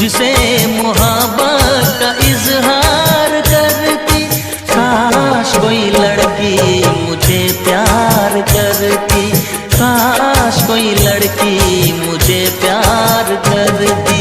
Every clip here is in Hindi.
मुझसे मोहब्बत का इजहार करती। काश कोई लड़की मुझे प्यार करती, काश कोई लड़की मुझे प्यार करती।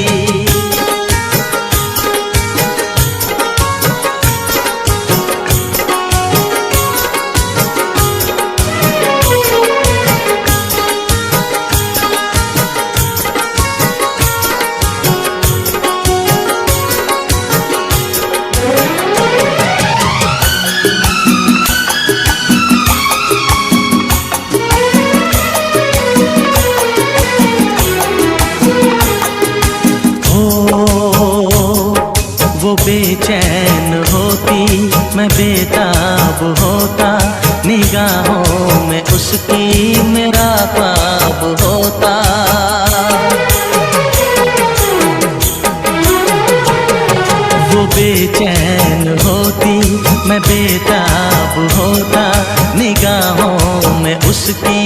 वो बेचैन होती, मैं बेताब होता, निगाहों में उसकी मेरा ख्वाब होता। वो बेचैन होती, मैं बेताब होता, निगाहों में उसकी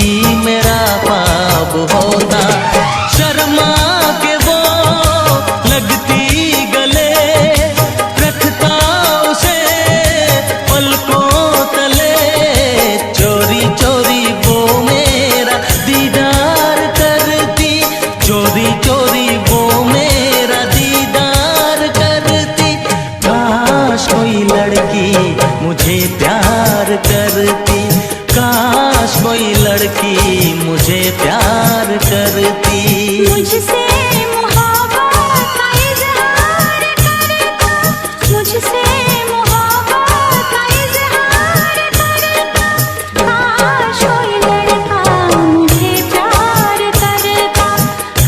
मेरा ख्वाब होता। शर्मा के वो लगती गले, रखता उसे पलकों तले, चोरी चोरी वो मेरा दीदार करती, चोरी चोरी वो मेरा दीदार करती। काश कोई लड़की मुझे प्यार करती, काश कोई लड़की मुझे प्यार करती। मुझसे मोहब्बत का इजहार करता, मुझसे मोहब्बत का इजहार करता। काश कोई लड़का मुझे प्यार करता,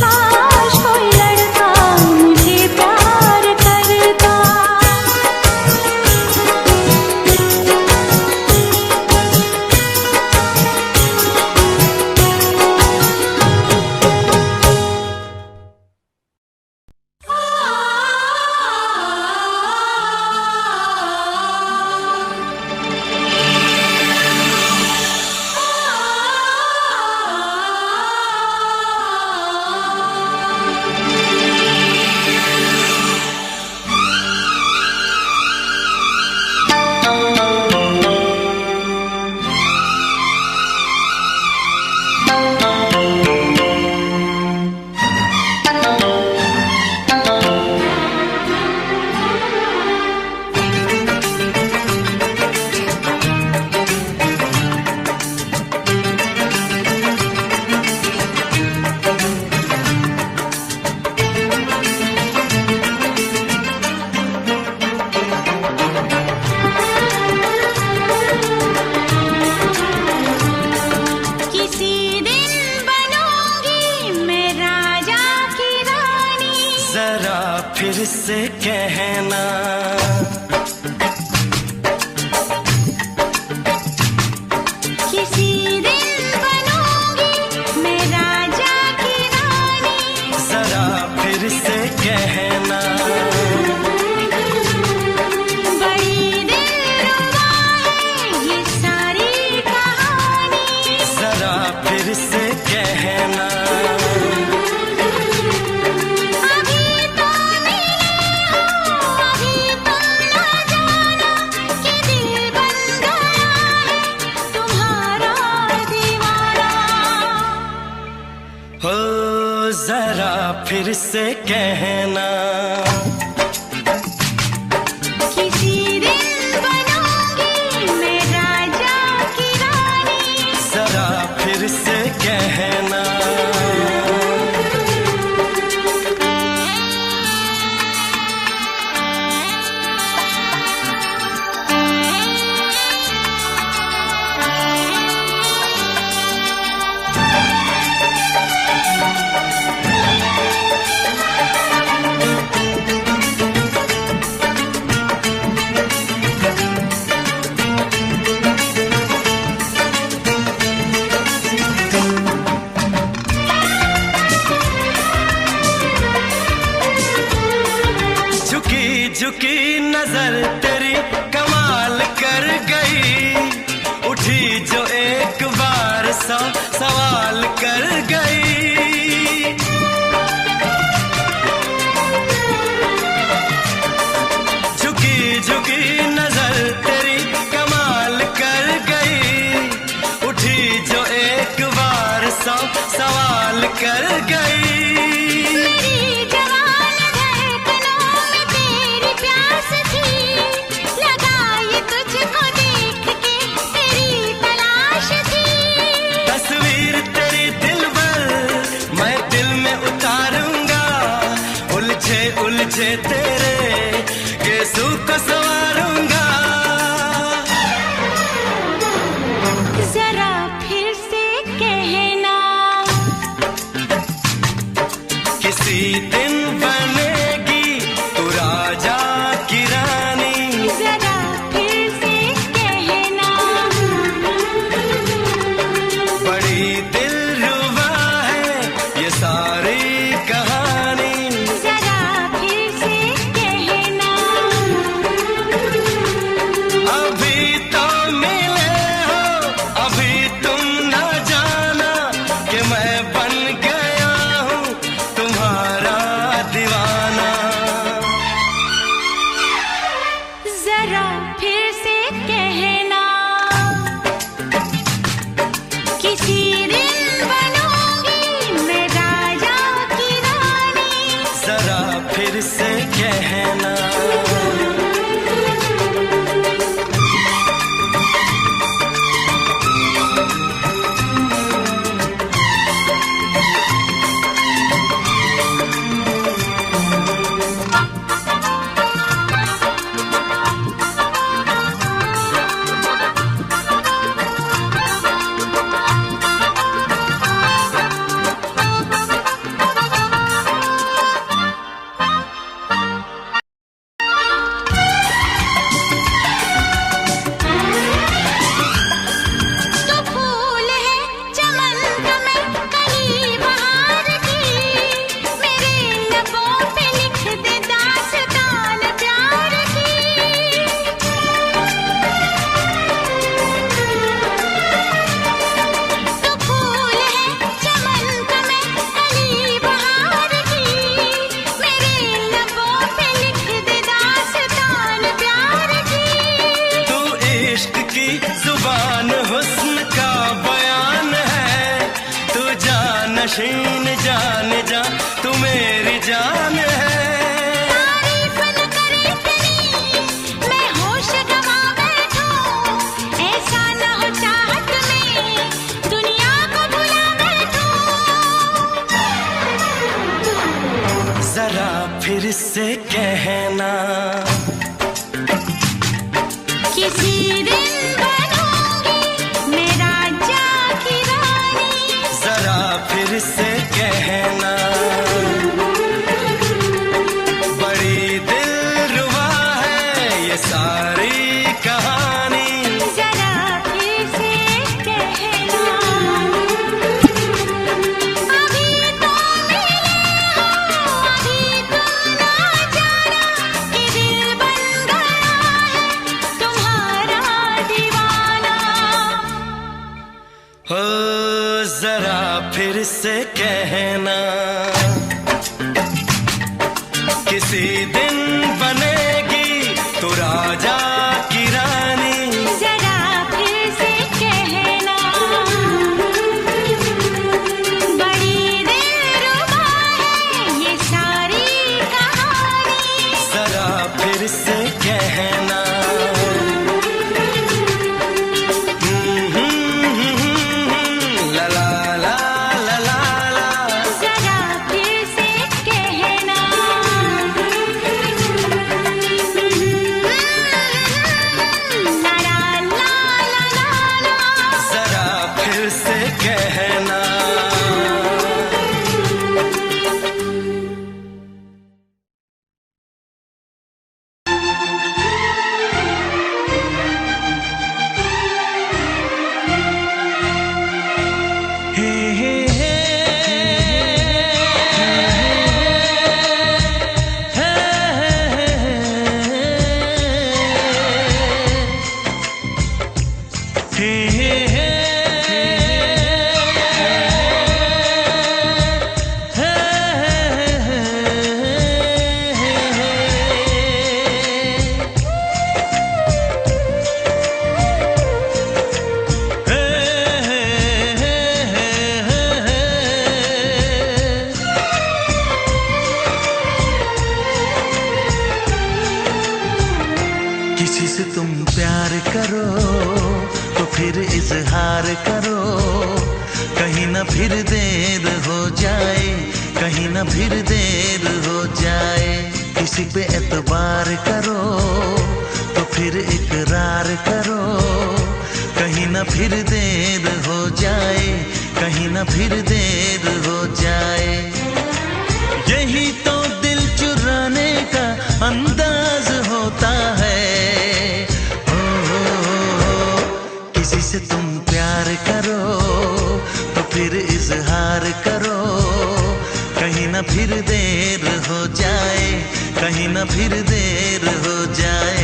काश कोई लड़का मुझे प्यार करता। फिर से कहना, किसी दिन बनूंगी मैं राजा की रानी। जरा फिर से कहना, बड़ी दिलरुबा है ये सारी कहानी। जरा फिर से कहना, जरा फिर से कहना, किसी दिन बनूंगी मैं राजा की रानी। जरा फिर से कहना, झुकी नजर तेरी कमाल कर गई, उठी जो एक बार सौ सवाल कर गई। से तेरे गेसू को संवारूंगा। जरा फिर से कहना, किसी दिन बनेगी तू राजा की रानी। जरा फिर से कहना, बड़ी दिलरुबा है ये सारी कहानी। जरा फिर से कहना, अभी तो मिले हो, अभी तुम न जाना कि मैं बन गया हूँ तुम्हारा दीवाना। जरा फिर से कहना, किसी दिन बनूंगी मैं राजा की रानी। जरा फिर से कहना, तो फूल है चमन का मैं कली बहार की, मेरे लबों पे लिख दे दास्तान प्यार की। तो फूल है चमन का मैं कली बहार की, मेरे लबों पे लिख दे दास्तान प्यार की। तू इश्क की जुबान हुस्न का बयान है। तू जानशीन जान जा, तू मेरी जान है। तारीफ न करे इतनी, मैं होश गंवा बैठूं। ऐसा न हो चाहत में दुनिया को भुला बैठूं। जरा फिर से कहना, किसी दिन बनूंगी मैं राजा की रानी। जरा फिर से कहना, बड़ी दिलरुबा है ये सारी कहानी। जरा फिर से कहना, अभी तो मिले हो, अभी तुम ना जाना कि दिल बन गया है तुम्हारा दीवाना। हो जरा फिर से कहना, किसी दिन बनेगी तू राजा की रानी। जरा फिर से कहना, बड़ी दिलरुबा है ये सारी कहानी। जरा फिर से कहना, ला ला ला ला ला ला। जरा फिर से कहना, ला ला ला ला ला ला। जरा फिर से कहना, हे हे हे किसी से तुम प्यार करो तो फिर इजहार करो, कहीं ना फिर देर हो जाए, कहीं ना फिर देर हो जाए। किसी पे एतबार करो तो फिर इकरार करो, कहीं ना फिर देर हो जाए, कहीं ना फिर देर हो जाए। यही तो दिल चुराने का अंदाज होता है। किसी से तुम प्यार करो तो फिर इजहार करो, कहीं ना फिर देर हो जाए, कहीं ना फिर देर हो जाए।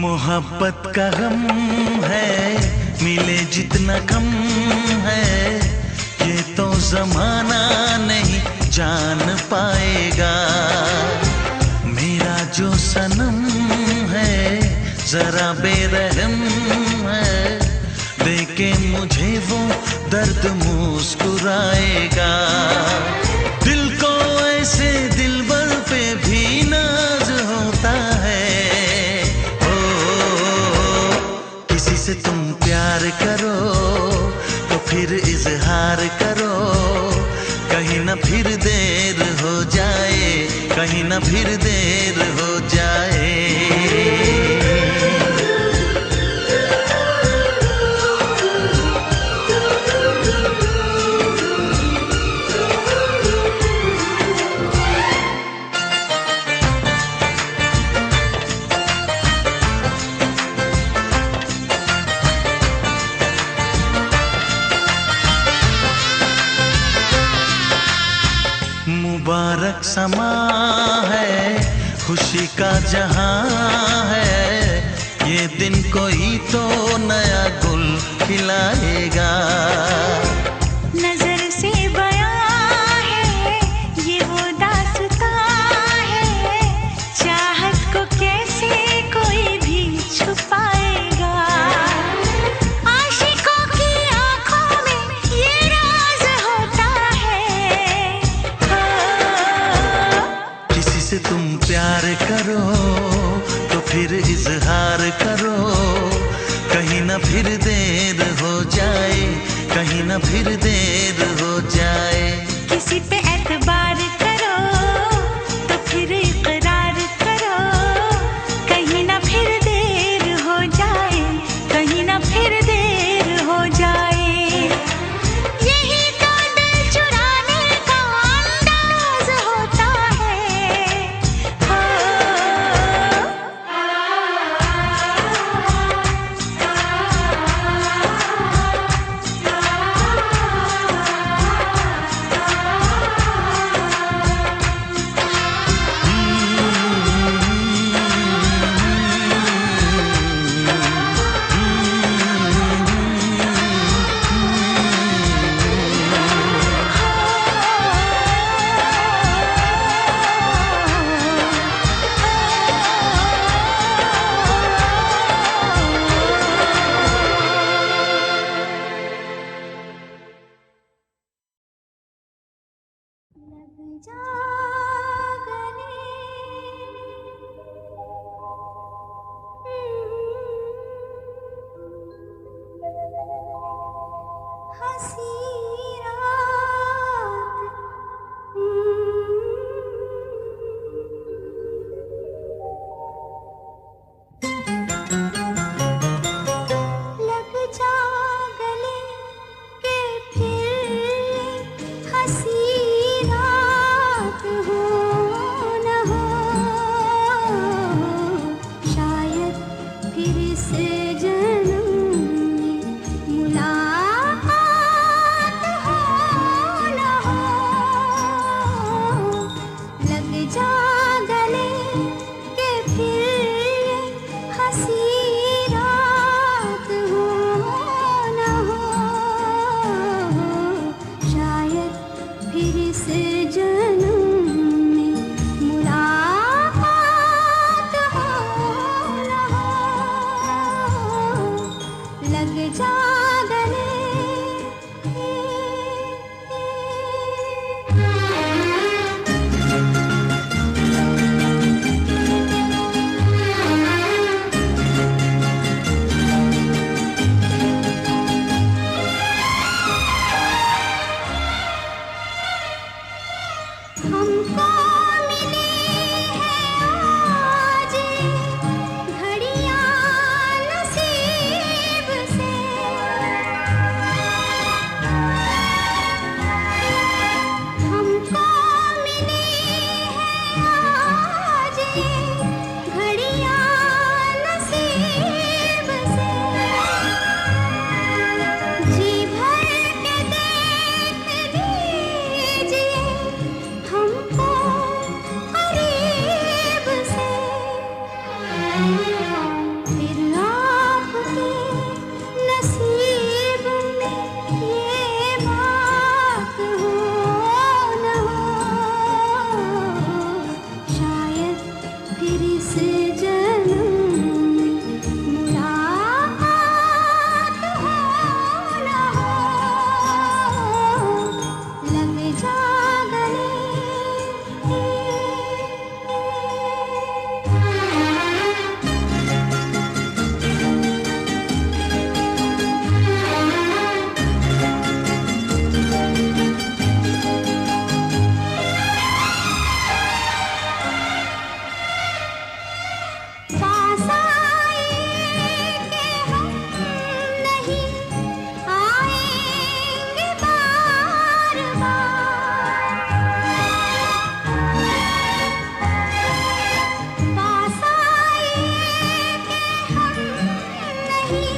मोहब्बत का गम है, मिले जितना कम है, ये तो जमाना नहीं जान पाएगा। मेरा जो सनम है जरा बेरहम है, देखे मुझे वो दर्द मुस्कुराएगा। दिल को ऐसे दिलबर पे भी नाज होता है। से तुम प्यार करो तो फिर इजहार करो, कहीं ना फिर देर हो जाए, कहीं ना फिर देर हो जाए। मुबारक समा है, खुशी का जहां है, ये दिन कोई तो नया गुल खिलाएगा। नजर से बयां है ये वो दास्तां है, चाहत को कैसे कोई भी छुपाएगा। आशिकों की आंखों में ये राज होता है। किसी से तुम प्यार करो तो फिर इजहार करो, कहीं ना फिर देर हो जाए, कहीं ना फिर देर हो जाए। किसी पे एतबार करो तो फिर इकरार करो, कहीं ना फिर देर हो जाए, कहीं ना फिर देर हो जाए। यही तो दिल चुराने का अंदाज होता है। लग जा गले। हमको मिली है आज घड़ियां नसीब से, हमको मिली है आज घड़ियां नसीब से। जी भर के देख लीजिए हमको करीब से, फिर आपके नसीब में ये बात हो न हो, शायद फिर इस जन्म में मुलाकात हो न हो, लग जा गले। पास आए कि हम नहीं आएंगे बार बार, पास आए कि हम नहीं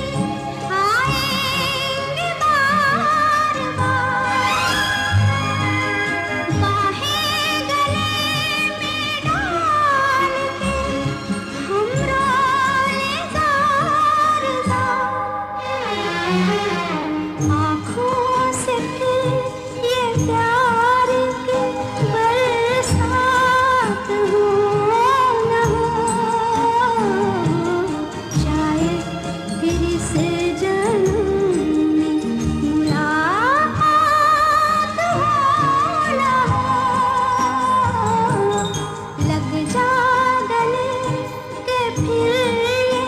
आएंगे बार बार, बाहें गले में डाल के हम रोए ज़ार ज़ार, आँखों से फिर ये प्यार की बरसात हो न हो, शायद फिर इस जन्म में मुलाकात हो न हो, लग जा गले के फिर ये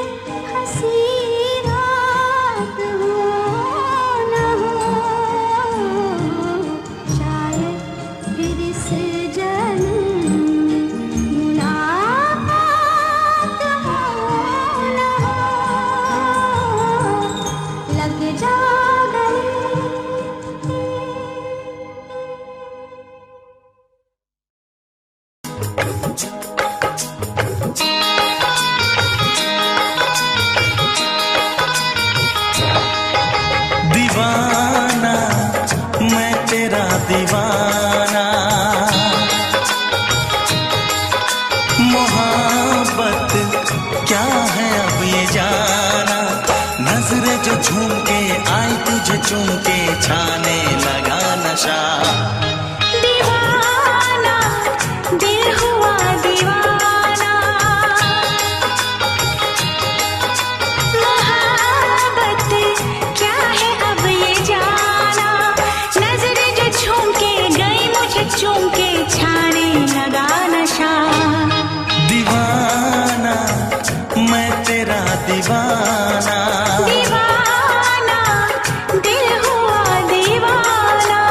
हंसी रात हो न हो, शायद फिर इस जन्म में मुलाकात हो न हो, लग जा गले। दीवाना मैं तेरा दीवाना, मोहब्बत क्या है अब ये जाना, नजरें जो झूम के आई तुझे चूम के छाने लगा नशा। दीवाना दिल हुआ दीवाना, मोहब्बत क्या है अब ये जाना, नजरें जो झूम के गई मुझे चूम के छाने लगा नशा। दीवाना मैं तेरा दीवाना, दीवाना दिल हुआ दीवाना।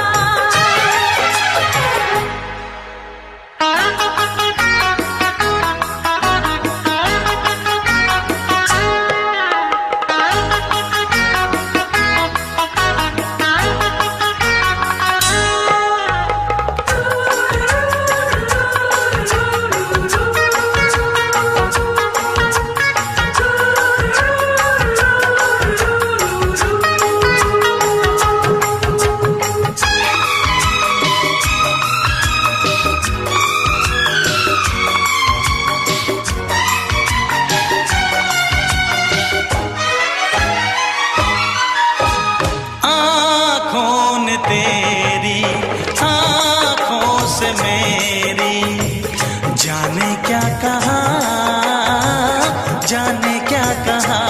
जाने क्या कहा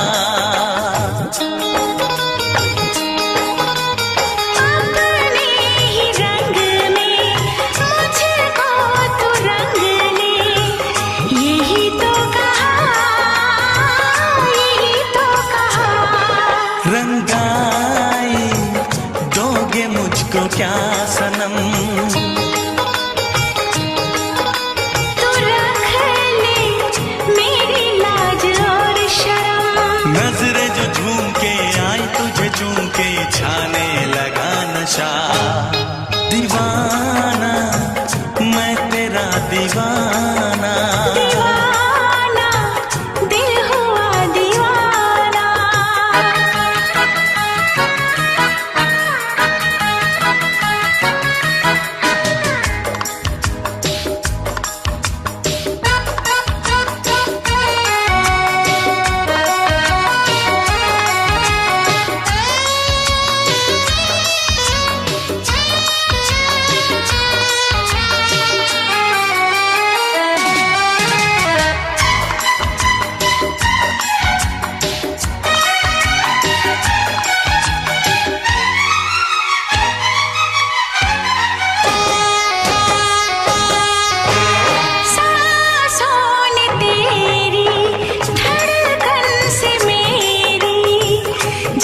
जुदाई दोगे मुझको क्या सनम? तू रख ले मेरी लाज और शर्म। नजरें जो झूम के आई तुझे चूम के छाने लगा नशा। दीवाना मैं तेरा दीवाना, दीवाना दिल हुआ दीवाना।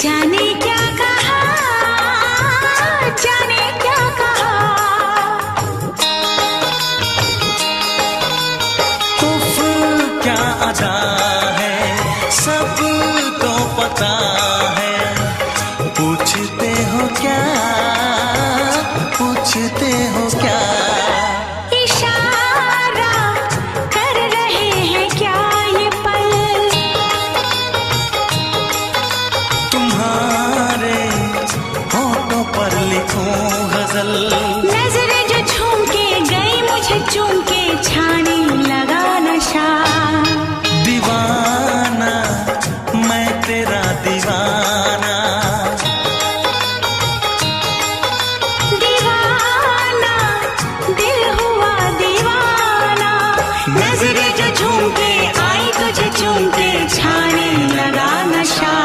जाने क्या कहा, जाने क्या कहा। उफ क्या अदा है सबको पता है। पूछते हो क्या, पूछते हो क्या? इशारा कर रहे हैं क्या ये पल? तुम्हारे होठों पर लिखूं गजल। नजरें जो झूम के गई मुझे चूम के छाने लगा नशा। दीवाना मैं तेरा दीवाना, दीवाना दिल हुआ दीवाना। नजरें जो झूम के आई तुझे चूम के छाने लगा नशा।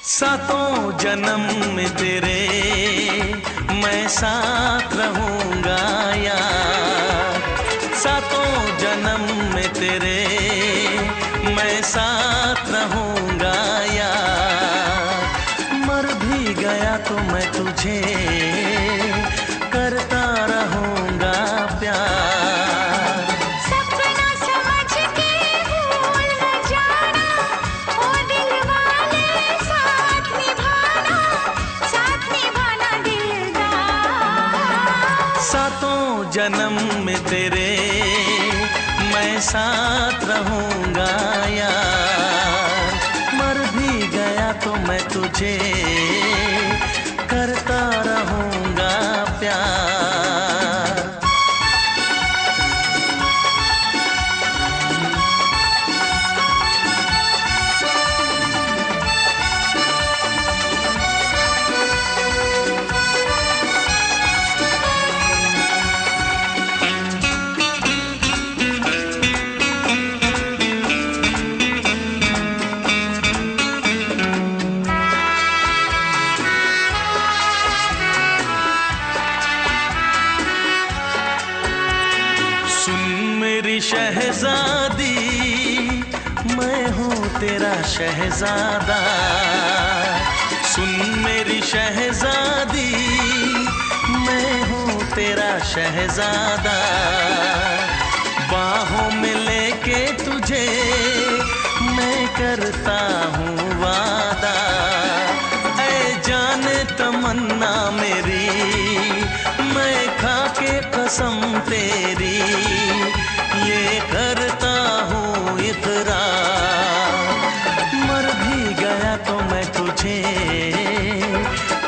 सातों जन्म में तेरे मैं साथ रहूंगा यार। सातों जन्म में तेरे मैं साथ रहूंगा यार। मर भी गया तो मैं तुझे करता रहूंगा प्यार। सपना समझ के भूल न जाना, ओ दिल वाले साथ निभाना दिलदार। सातों जन्म में तेरे मैं साथ रहूंगा यार। मर भी गया तो मैं तुझे करता रहूंगा प्यार। शहजादी मैं हूँ तेरा शहजादा। सुन मेरी शहजादी मैं हूँ तेरा शहजादा। बाहों में लेके तुझे मैं करता हूँ वादा। ऐ जाने तमन्ना मेरी मैं कसम तेरी ये करता हूँ इकरार। मर भी गया तो मैं तुझे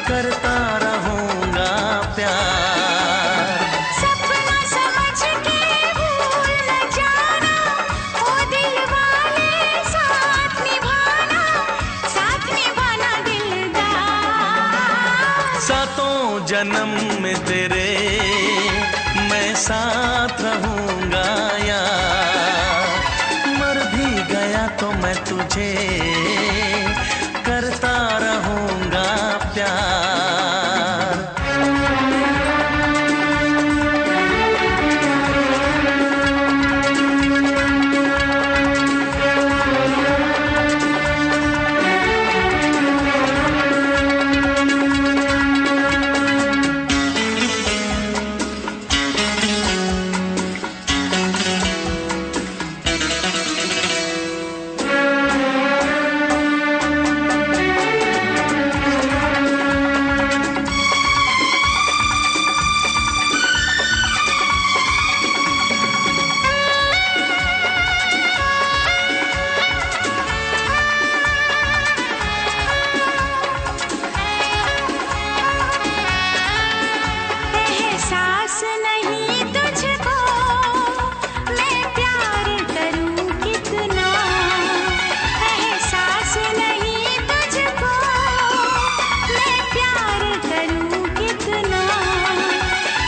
करता रहूँगा प्यार। सपना समझ के भूल न जाना, ओ दिल वाले साथ निभाना दिलदार। सातों जन्म में तेरे मैं साथ रहूँगा यार। मर भी गया तो मैं तुझे करता रहूँगा प्यार। एहसास नहीं तुझको मैं प्यार करूं कितना, एहसास नहीं तुझको मैं प्यार करूं कितना।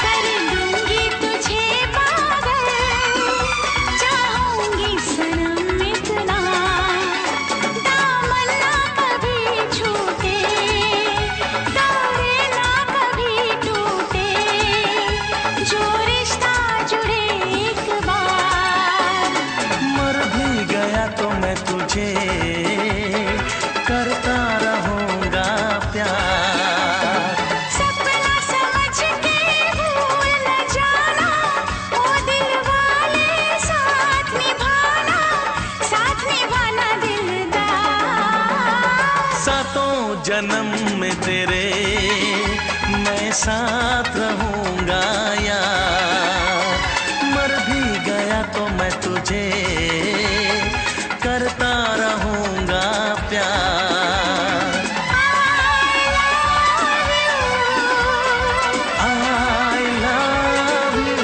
कर दूंगी तुझे पागल, चाहूंगी सनम इतना। दामन ना कभी छूटे, तारे ना कभी टूटे, जो रिश्ता जुड़े एक बार। मर भी गया तो मैं तुझे करता रहूँगा प्यार। सपना समझ के भूल न जाना, ओ दिल वाले साथ निभाना दिलदार। सातों जन्म में तेरे मैं साथ रहूँगा यार। मर भी गया तो मैं तुझे करता रहूँगा प्यार। I love you।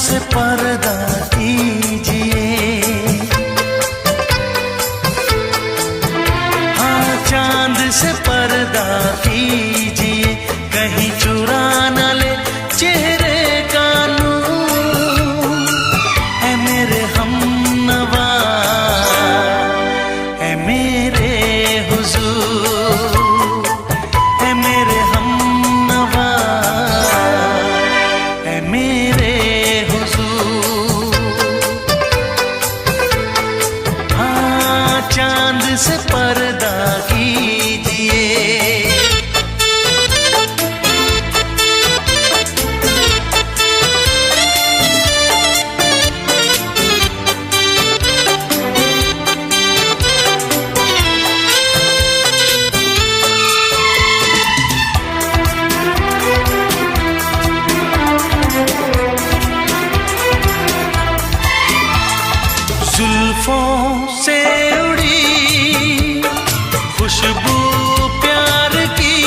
से पर्दा कीजिए, हाँ चांद से पर्दा कीजिए, कहीं चुरा न ले चेहरे का नूर। ऐ मेरे हमनवा, ऐ मेरे हुजूर, ऐ मेरे हमनवा, ऐ मेरे हुजूर। हाँ चांद से पर्दा कीजिए। जुल्फों से उड़ी खुशबू प्यार की,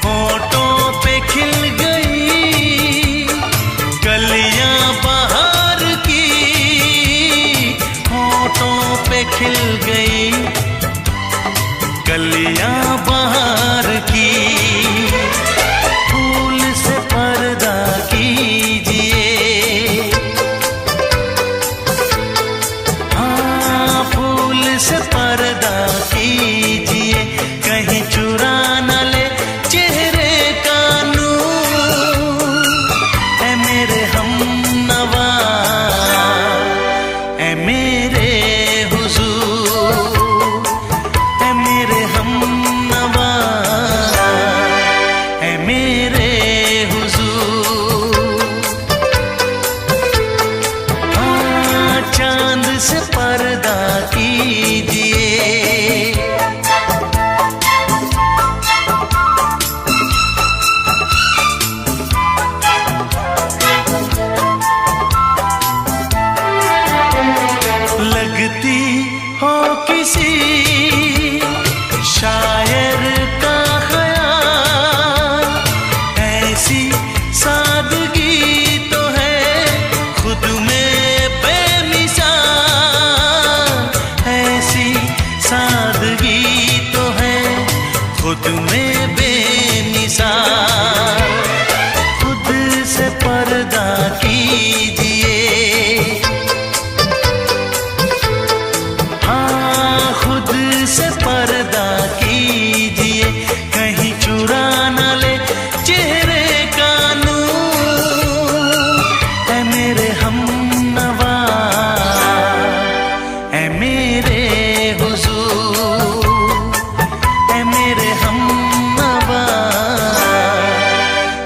होठों पे खिल गई कलियां बहार की, होठों पे खिल गई कलियां बहार की। फूल से पर्दा कीजिए, से पर्दा कीजिए, कहीं चुरा न ले चेहरे का नूर। ऐ मेरे हमनवा, ऐ मेरे हुजूर, ऐ मेरे हमनवा, ऐ मेरे हुजूर। हाँ चांद से पर्दा कीजिए। लगती हो किसी शायर का ख्याल, ऐसी सादगी तो है खुद में बेमिसाल, ऐसी सादगी तो है खुद में बेमिसाल। खुद से पर्दा कीजिए, हाँ खुद से पर्दा कीजिए, कहीं चुरा न ले चेहरे का नूर। ऐ मेरे हमनवा, ऐ मेरे हुजूर, ऐ मेरे हमनवा,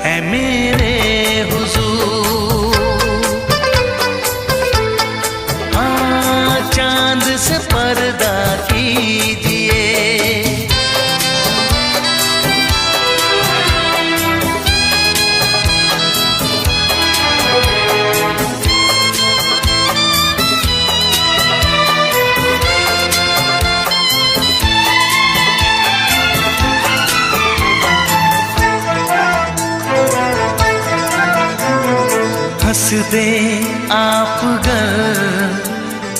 ऐ मेरे हुजूर। हाँ चांद से पर्दा कीजिए। हंस दे आप गर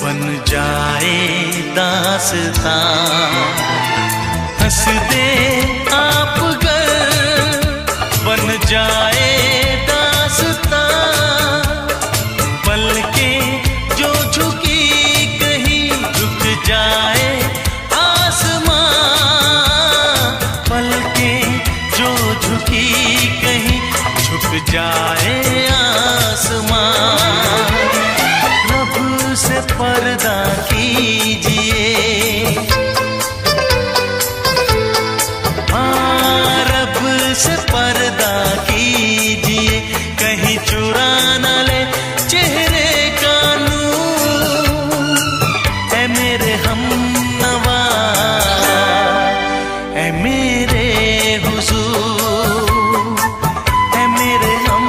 बन जाए दास्तां, हंस दे आप गर बन जाए दास्तां। पलकें जो झुकी कहीं झुक जाए आसमां, पलकें जो झुकी कहीं झुक जाए आसमां। रब से पर्दा कीजिए, हाँ रब से पर्दा कीजिए, कहीं चुरा न ले चेहरे का नूर। ऐ मेरे हमनवा, ऐ मेरे हुजूर, ऐ मेरे हम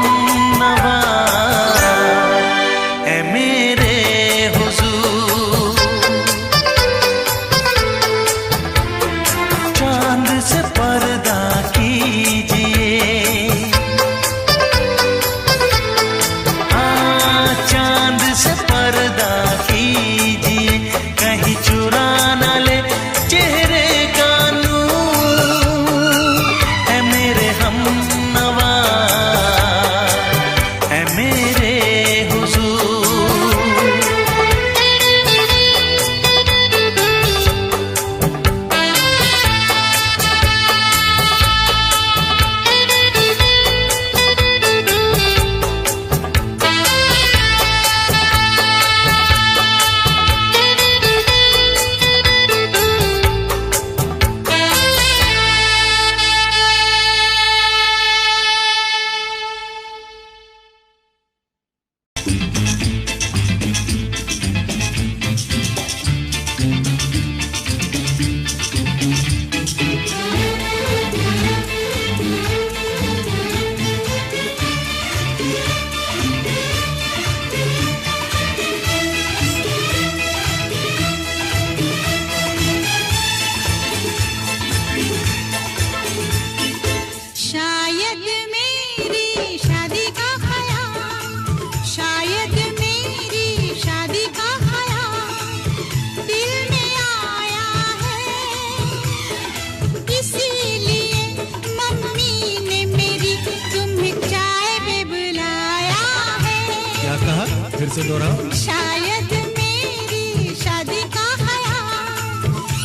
से दोहराओ। शायद मेरी शादी का ख्याल,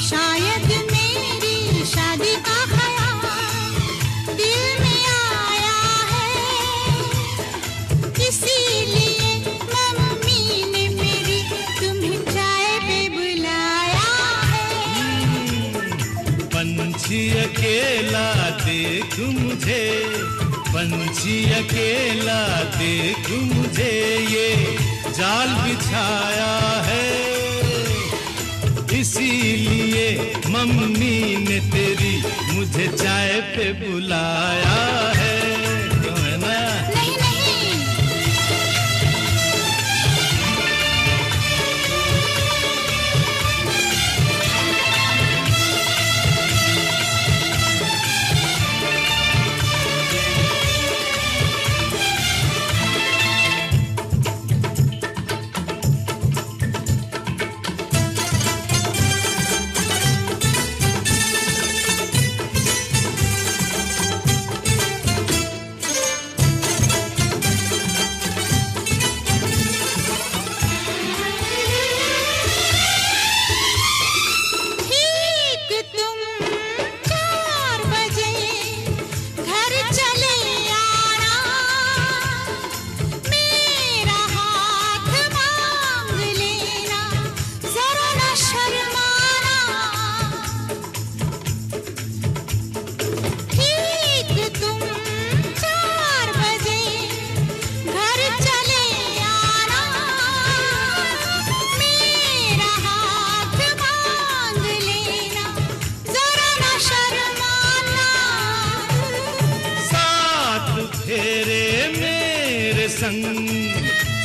शायद मेरी शादी का ख्याल दिल में आया है, इसीलिए मम्मी ने मेरी तुम्हें चाय पे बुलाया है। पंछी अकेला देख मुझे, पंछी अकेला देख मुझे, ये जाल बिछाया है, इसीलिए मम्मी ने तेरी मुझे चाय पे बुलाया है। क्यों है ना? नहीं नहीं,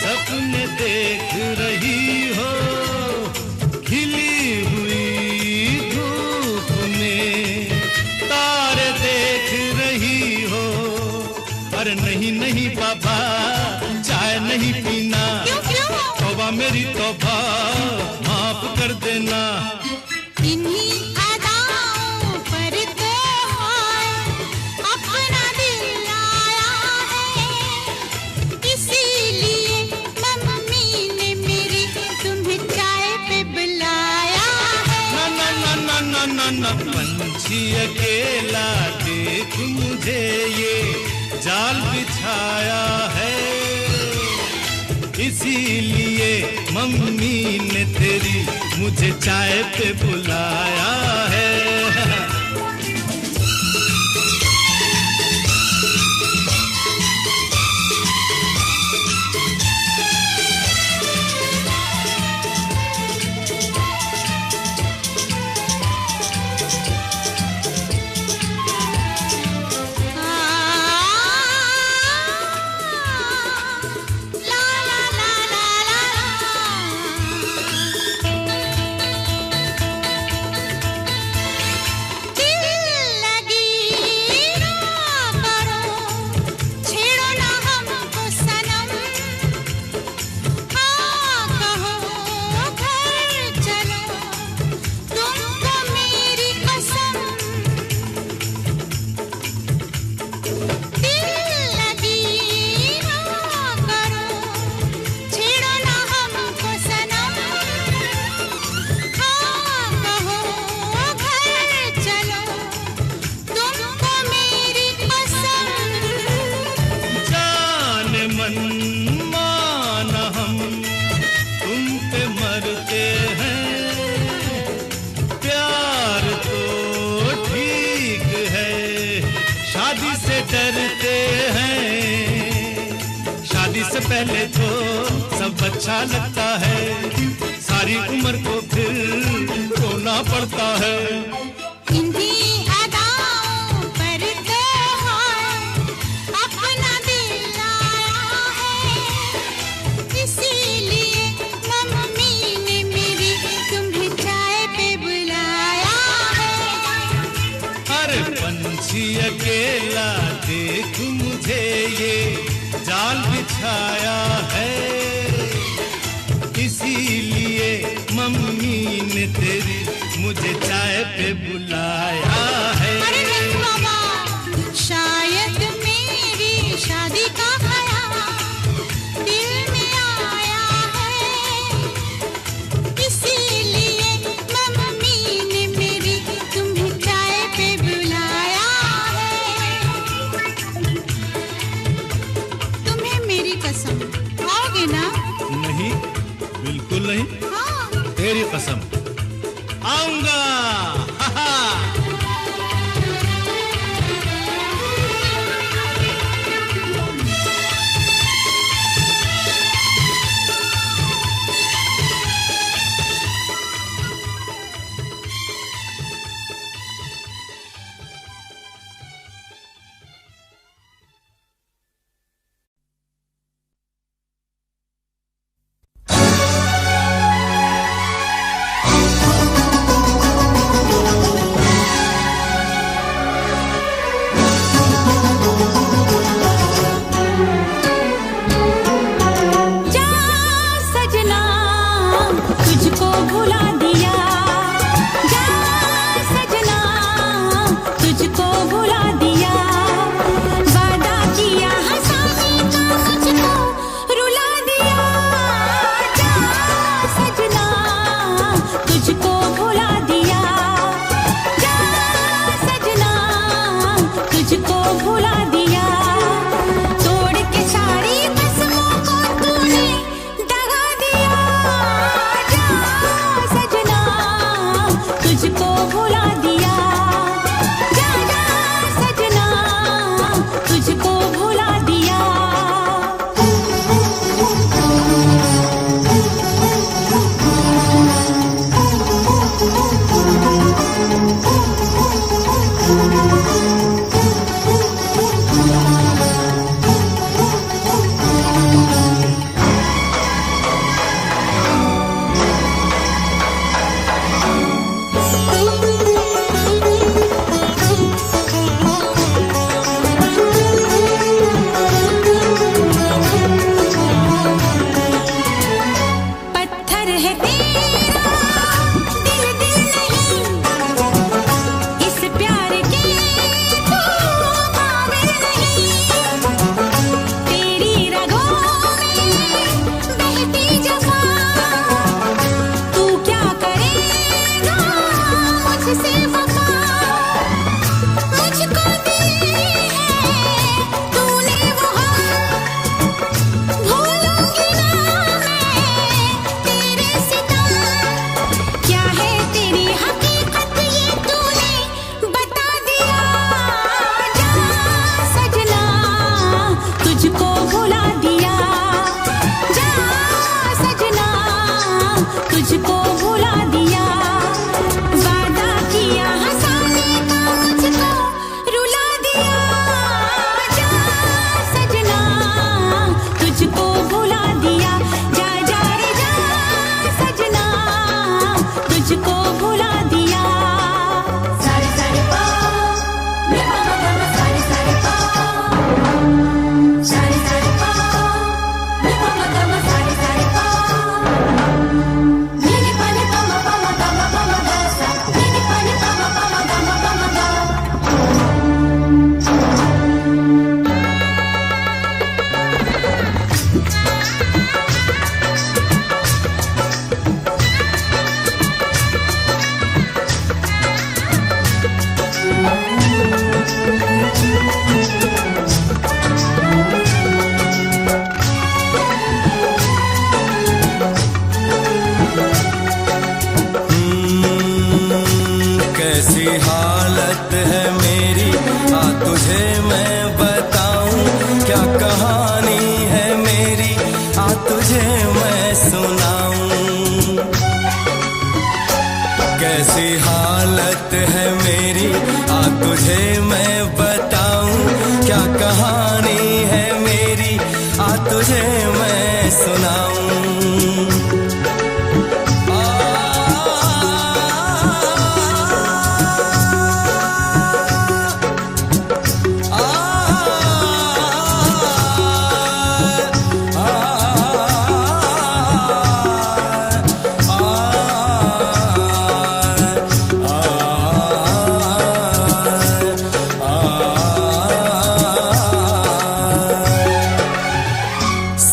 सपने देख रही हो, खिली हुई धूप में तारे देख रही हो। अरे नहीं नहीं बाबा, चाय नहीं पीना। क्यों क्यों? तौबा मेरी तौबा, माफ कर देना। इन्हीं अदाओं पर तो अपना दिल आया है, इसीलिए मम्मी ने मेरी तुम्हें चाय पे बुलाया है। ना ना ना ना ना ना, पंछी अकेला देख मुझे, ये जाल बिछाया है, इसीलिए मम्मी ने तेरी मुझे चाय पे बुलाया है। डरते हैं, शादी से पहले तो सब अच्छा लगता है, सारी उम्र को फिर रोना पड़ता है। इन्हीं अदाओं पर तो अपना दिल आया है, इसीलिए मम्मी ने मेरी तुम्हें चाय पे बुलाया है। अरे पंछी अकेला देख मुझे, ये जाल बिछाया है, इसीलिए मम्मी ने तेरी मुझे चाय पे बुलाया है। अरे नहीं बाबा, शायद मेरी शादी का ख्याल दिल में आया बहन? हाँ। तेरी कसम आऊंगा।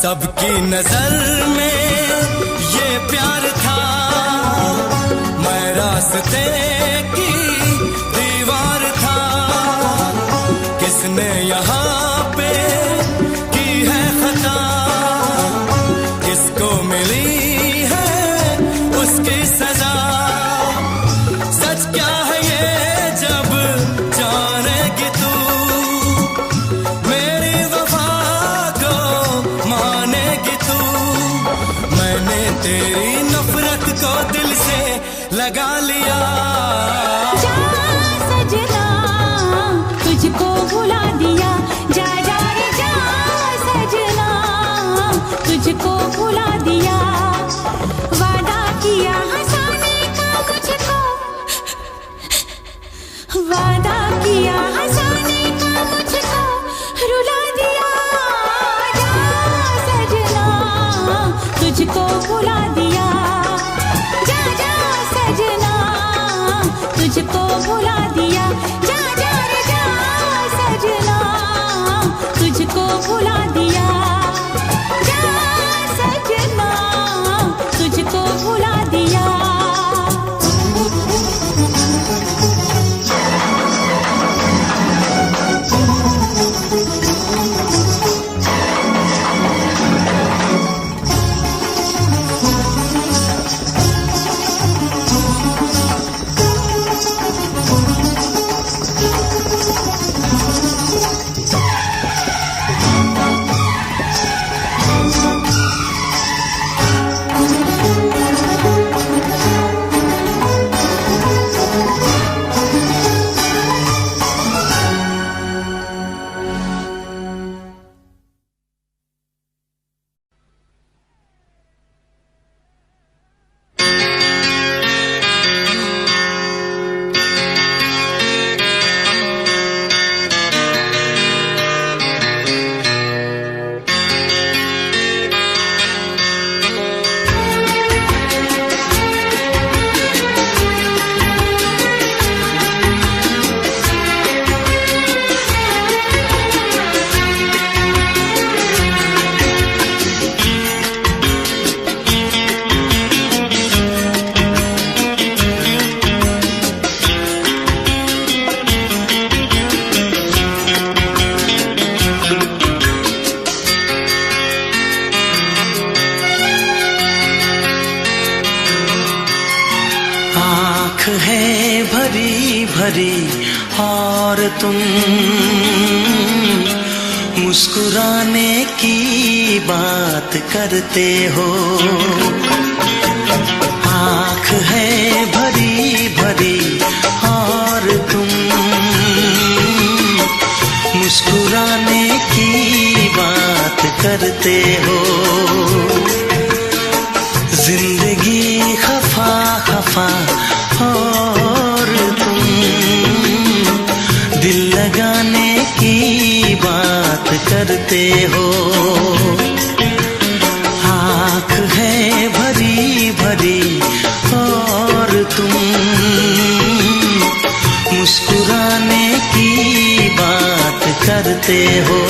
सबकी नजर में ये प्यार था, मैं रास्ते की दीवार था। किसने यहाँ पे की है खता, किसको मिली है लगा लिया। जा सजना तुझको भुला दिया, जा जा रे जा सजना तुझको भुला दिया। वादा किया हंसाने का मुझको, वादा किया हंसाने का मुझको रुला दिया। जा सजना तुझको भुला दिया, जा जा सजना तुझको भुला दिया। जा जा रे जा सजना तुझको भुला दिया, जा सजना तुझको भुला दिया। आँख है भरी भरी और तुम मुस्कुराने की बात करते हो। आँख है भरी भरी और तुम मुस्कुराने की बात करते हो। जिंदगी खफा खफा और तुम दिल लगाने की बात करते हो। आँख है भरी भरी और तुम मुस्कुराने की बात करते हो।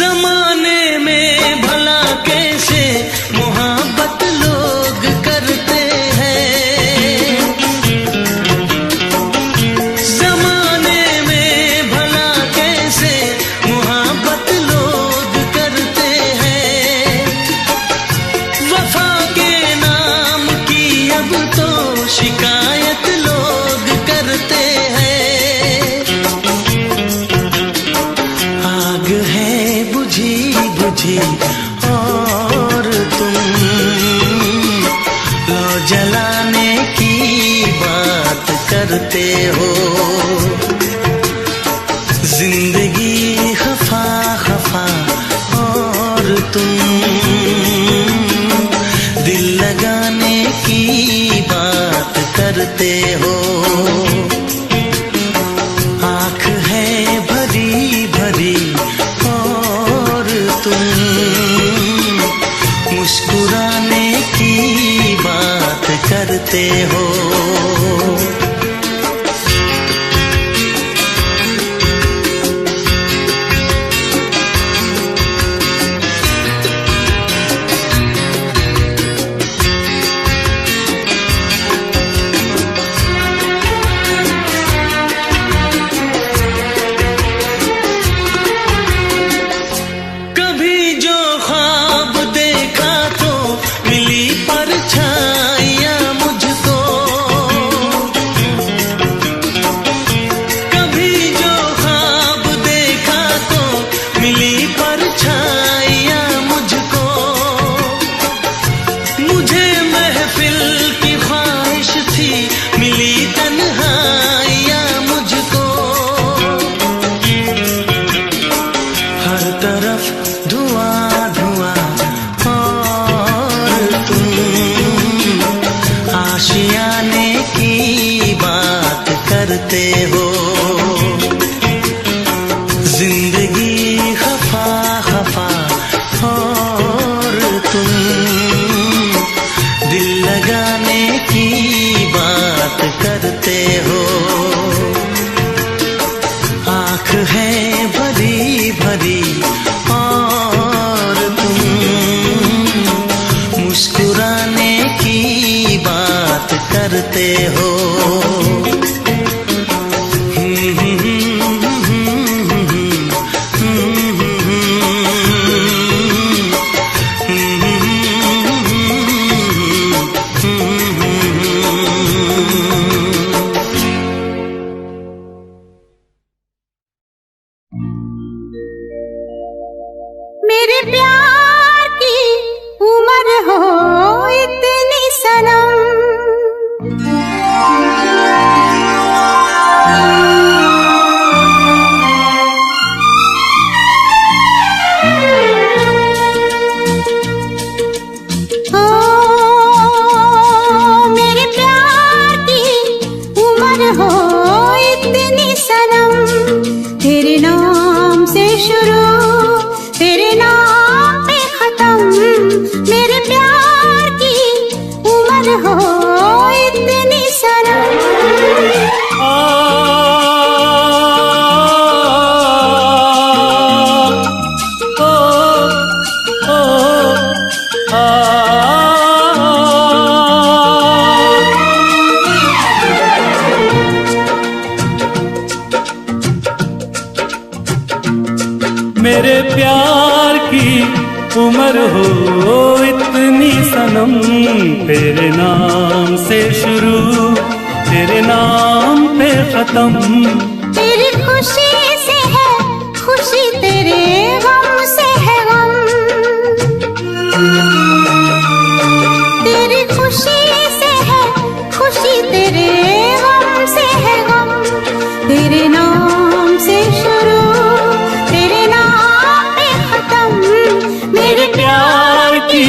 जमाने में भला कैसे मोहब्बत लोग करते हैं, जमाने में भला कैसे मोहब्बत लोग करते हैं। वफा के नाम की अब तो शिकायत लोग करते हैं। आग है बुझी बुझी और तुम लो जलाने की बात करते हो। जिंदगी खफा खफा और तुम दिल लगाने की बात करते हो। आँख है भरी भरी और तुम मुस्कुराने की बात करते हो। कभी जो ख्वाब देखा तो मिली परछाइयाँ मुझको, कभी जो ख्वाब देखा तो मिली परछाइयाँ मुझको। मुझे महफिल की ख्वाहिश थी मिली तन्हाइयाँ मुझको। हर तरफ धुआं धुआं और तुम आशियाने की बात करते हो। जिंदगी खफा खफा और तुम दिल लगाने की बात करते हो। आँख है भरी भरी और तुम मुस्कुराने की बात करते हो। मेरे प्यार की उम्र हो इतनी सनम, ओ मेरे प्यार की उम्र हो इतनी सनम। तेरे नाम से शुरू तेरे नाम पे खत्म, मेरे प्यार की उम्र हो इतनी सनम। मेरे प्यार की उम्र हो इतनी सनम। तेरे नाम से शुरू तेरे नाम पे खत्म। तेरी खुशी से है खुशी, तेरे गम से है गम। तेरी खुशी से है खुशी, तेरे गम से है गम। तेरे नाम से शुरू तेरे नाम पे खत्म, मेरे प्यार की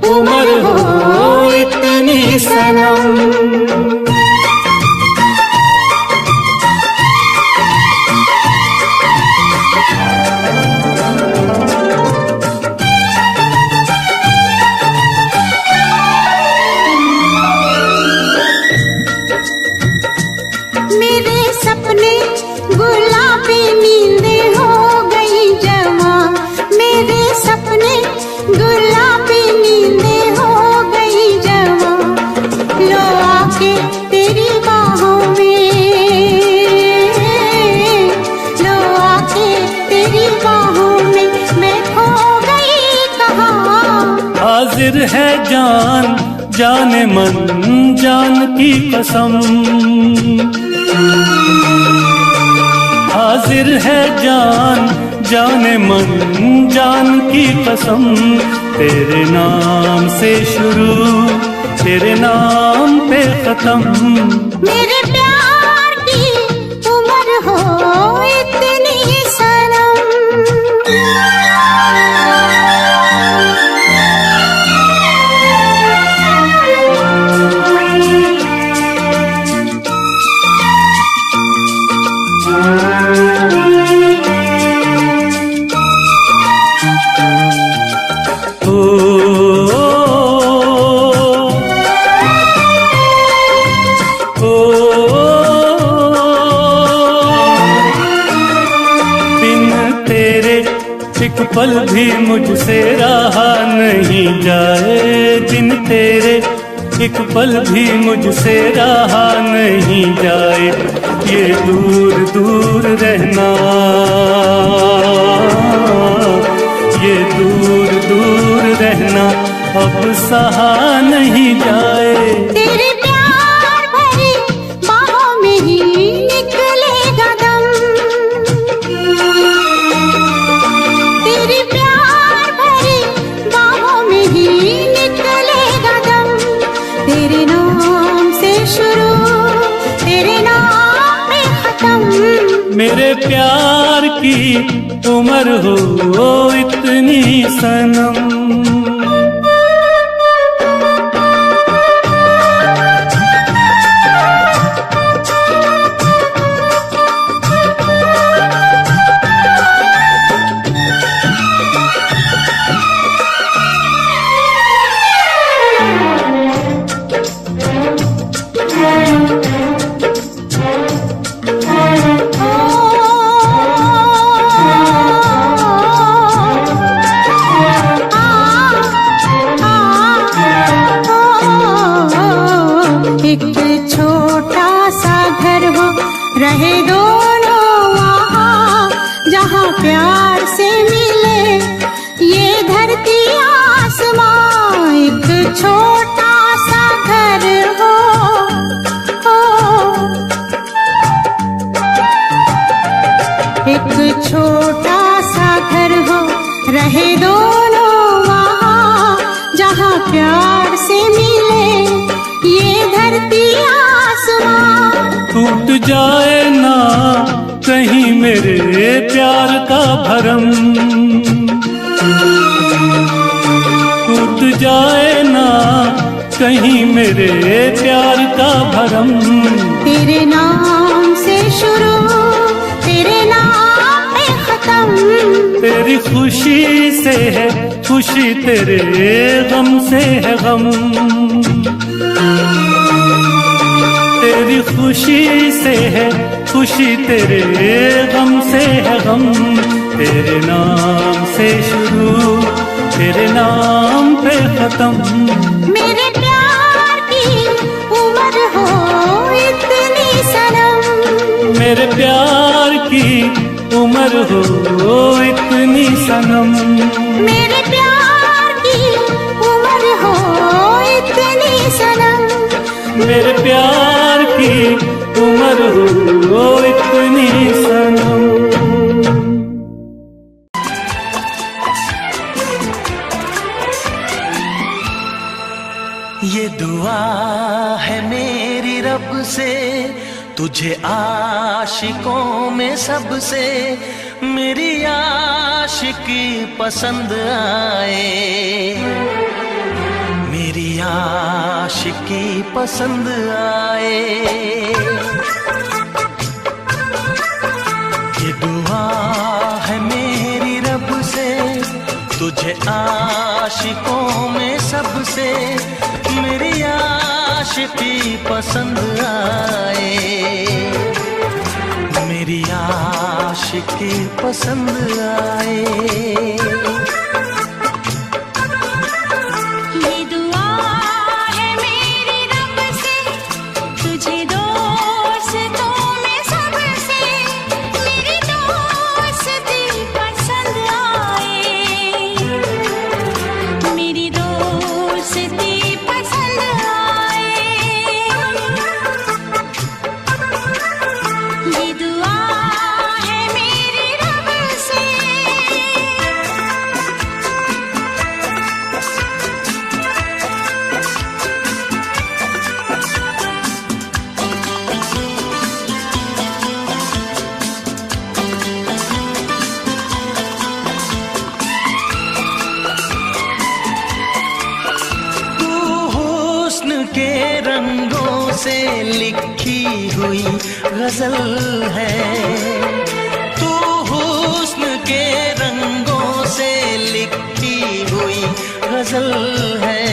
उम्र हो इतनी सनम। हाजिर है जान जाने मन जान की कसम, हाजिर है जान जाने मन जान की कसम। तेरे नाम से शुरू तेरे नाम पे खत्म। मेरे प्यार की उम्र हो इतनी सनम, एक पल भी मुझसे रहा नहीं जाए, दिन तेरे एक पल भी मुझसे रहा नहीं जाए। ये दूर दूर रहना, ये दूर दूर रहना अब सहा नहीं जाए। तेरे प्यार भरी बाहों में ही निकलेगा दम, तेरे प्यार भरी बाहों में ही निकलेगा दम। तेरे नाम से शुरू तेरे नाम पे खत्म। मेरे प्यार की उम्र हो इतनी सनम। एक छोटा सा घर हो रहे दोनों वहाँ, जहाँ प्यार से मिले ये धरती आसमां। एक छोटा सा घर हो, एक छोटा सा घर हो रहे दोनों वहाँ, जहाँ प्यार से मिले ये धरती आसमां। टूट जाए ना कहीं मेरे प्यार का भरम, टूट जाए ना कहीं मेरे प्यार का भरम। तेरे नाम से शुरू तेरे नाम पे खत्म। तेरी खुशी से है खुशी, तेरे गम से है गम। तेरी खुशी से है खुशी, तेरे गम से है गम। तेरे नाम से शुरू तेरे नाम पे खत्म। मेरे प्यार की उम्र हो इतनी सनम, मेरे प्यार की उम्र हो इतनी सनम। मेरे प्यार की उम्र हो इतनी सनम। मेरे प्यार की उम्र हो इतनी सनम। ये दुआ है मेरी रब से तुझे आशिकों में सबसे, मेरी आशिकी पसंद आए, मेरी आशिकी पसंद आए। ये दुआ है मेरी रब से तुझे आशिकों में सबसे, मेरी आशिकी पसंद आए, मेरी आशिकी पसंद आए। ये दुआ है मेरी रब से तुझे दोस्तों में सबसे, मेरी दोस्ती पसंद आए, मेरी दोस्ती से लिखी हुई गजल है। तू हुस्न के रंगों से लिखी हुई गजल है।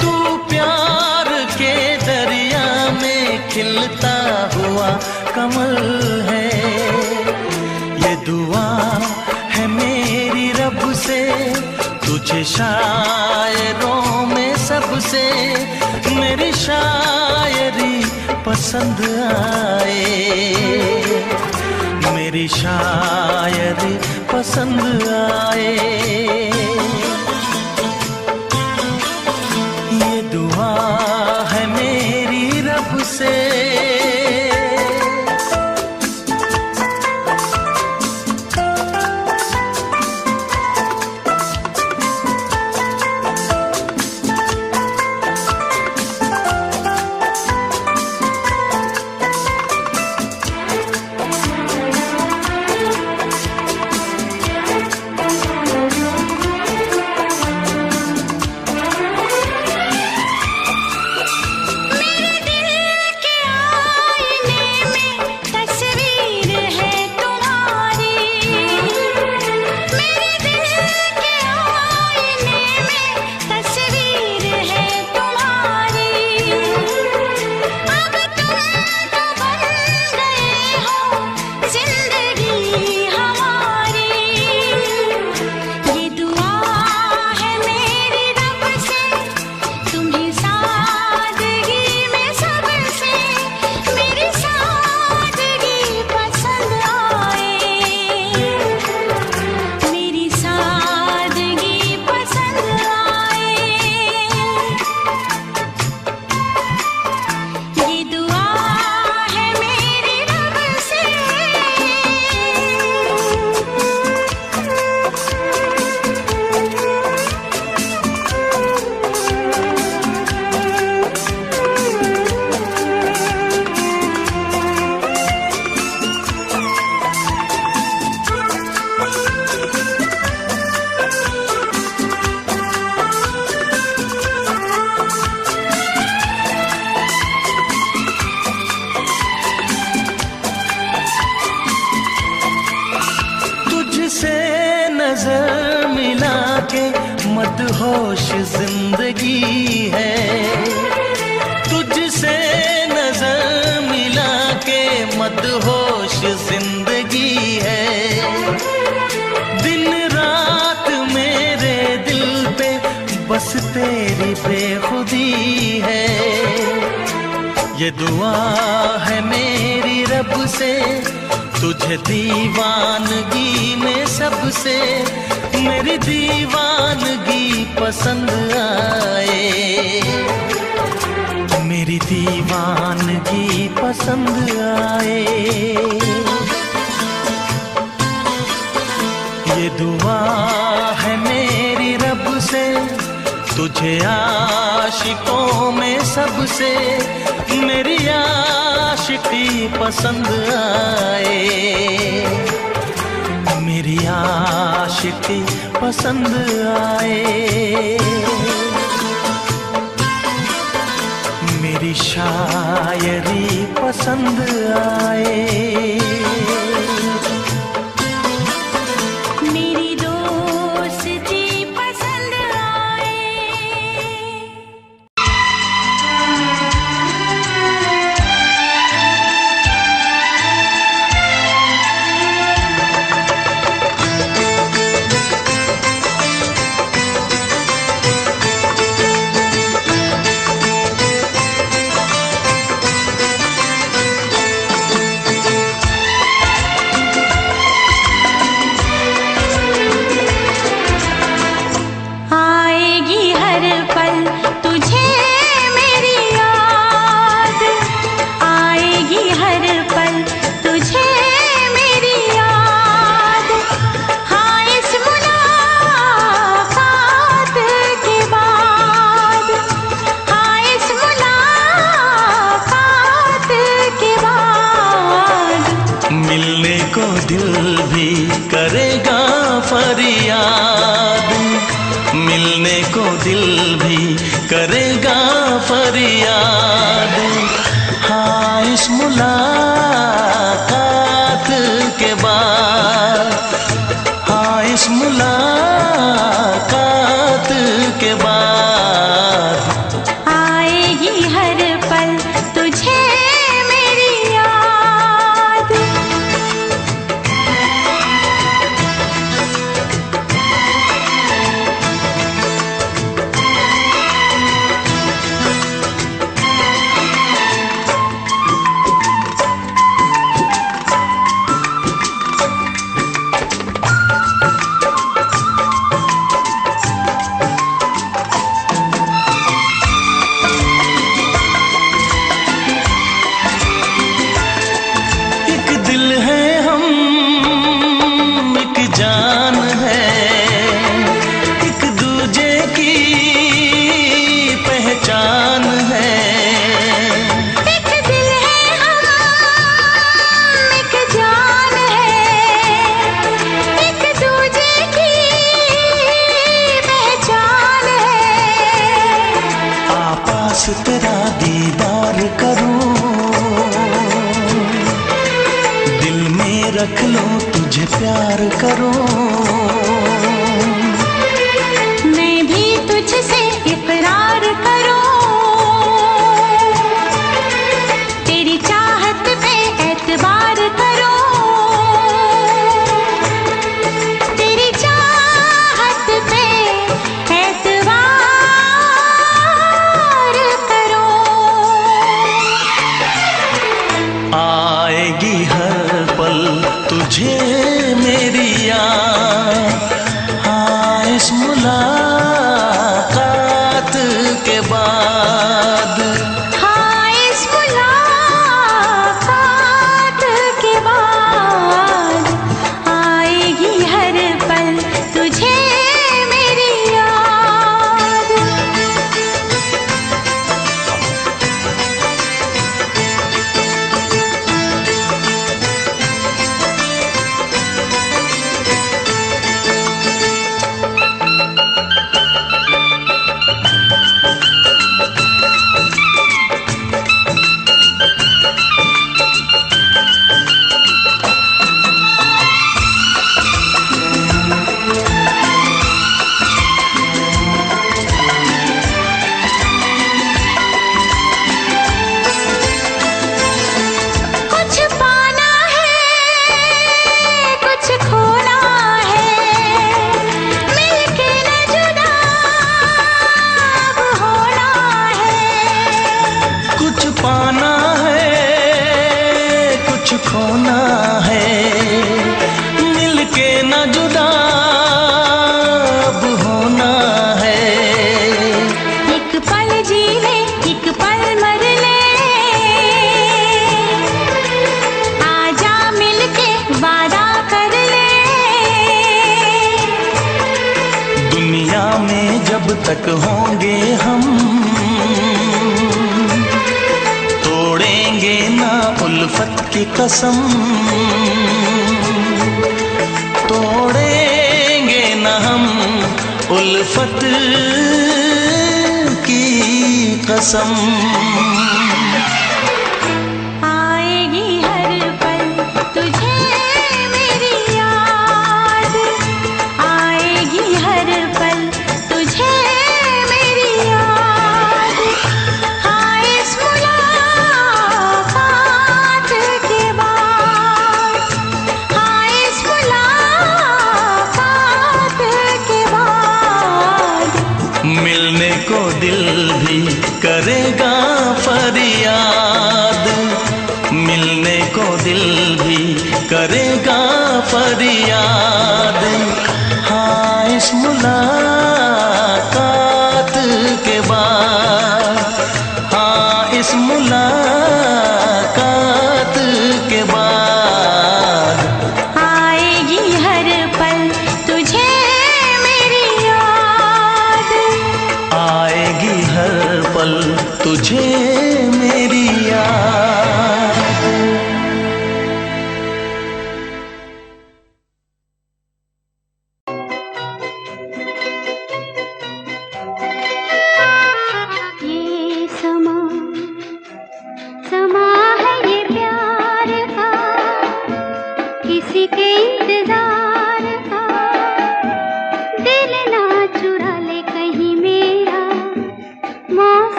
तू प्यार के दरिया में खिलता हुआ कमल है। ये दुआ है मेरी रब से, तुझे शायरों में सबसे मेरी शायरी पसंद आए, मेरी शायरी पसंद आए। ये दुआ है मेरी रब से। नजर मिला के मदहोश जिंदगी है। तुझसे नजर मिला के मदहोश जिंदगी है। दिन रात मेरे दिल पे बस तेरी बेखुदी है। ये दुआ है मेरी रब से, तुझे दीवानगी में सबसे मेरी दीवानगी पसंद आए, मेरी दीवानगी पसंद आए। ये दुआ है मेरी रब से, तुझे आशिकों में सबसे मेरी आशिकी पसंद आए, मेरी आशिकी पसंद आए। मेरी शायरी पसंद आए। दिल भी करेगा फरियाद, मिलने को दिल भी करेगा फरियाद। मुलाकात के बाद आएगी हर पल तुझे मेरी याद। एक दिल है हम, एक जान है, एक दूजे की पहचान है। एक दिल है हम, एक जान है, एक दूजे की पहचान है। आपास तेरा दीदार करूं, दिल में रख लूं तुझे प्यार करूं। मैं भी तुझसे इकरार करूं, तेरी चाहत पे एतबार करूं, तेरी चाहत पे एतबार करूं। आएगी हर पल तुझे मेरी याद, हाँ इस मुलाकात के बाद। हाँ इस मुलाकात के बाद आएगी हर पल तुझे मेरी याद। कुछ पाना है, कुछ खोना है, मिलके न जुदा अब होना है। कुछ पाना है, कुछ खोना है, मिलके न जुदा अब होना है। एक पल जी ले, एक पल मर ले, आजा मिलके वादा कर ले। दुनिया में जब तक होंगे हम, तोड़ेंगे ना उल्फत की कसम, तोड़ेंगे ना हम उल्फत की कसम। आएगी हर पल तुझे मेरी याद, आएगी हर पल तुझे मेरी याद। हाँ इस मुलाकात के बाद, हाँ इस मुलाकात के बाद मिलने को दिल भी करेगा फरियाद, मिलने को दिल भी करेगा फरियाद। हाँ इस मुलाकात के बाद, हाँ इस मुलाकात के बाद आएगी हर पल तुझे मेरी याद। आएगी हर पल तुझे मेरी याद।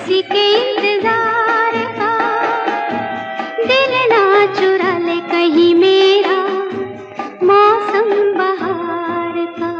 किसी के इंतजार का दिल ना चुरा ले कहीं मेरा मौसम बहार का।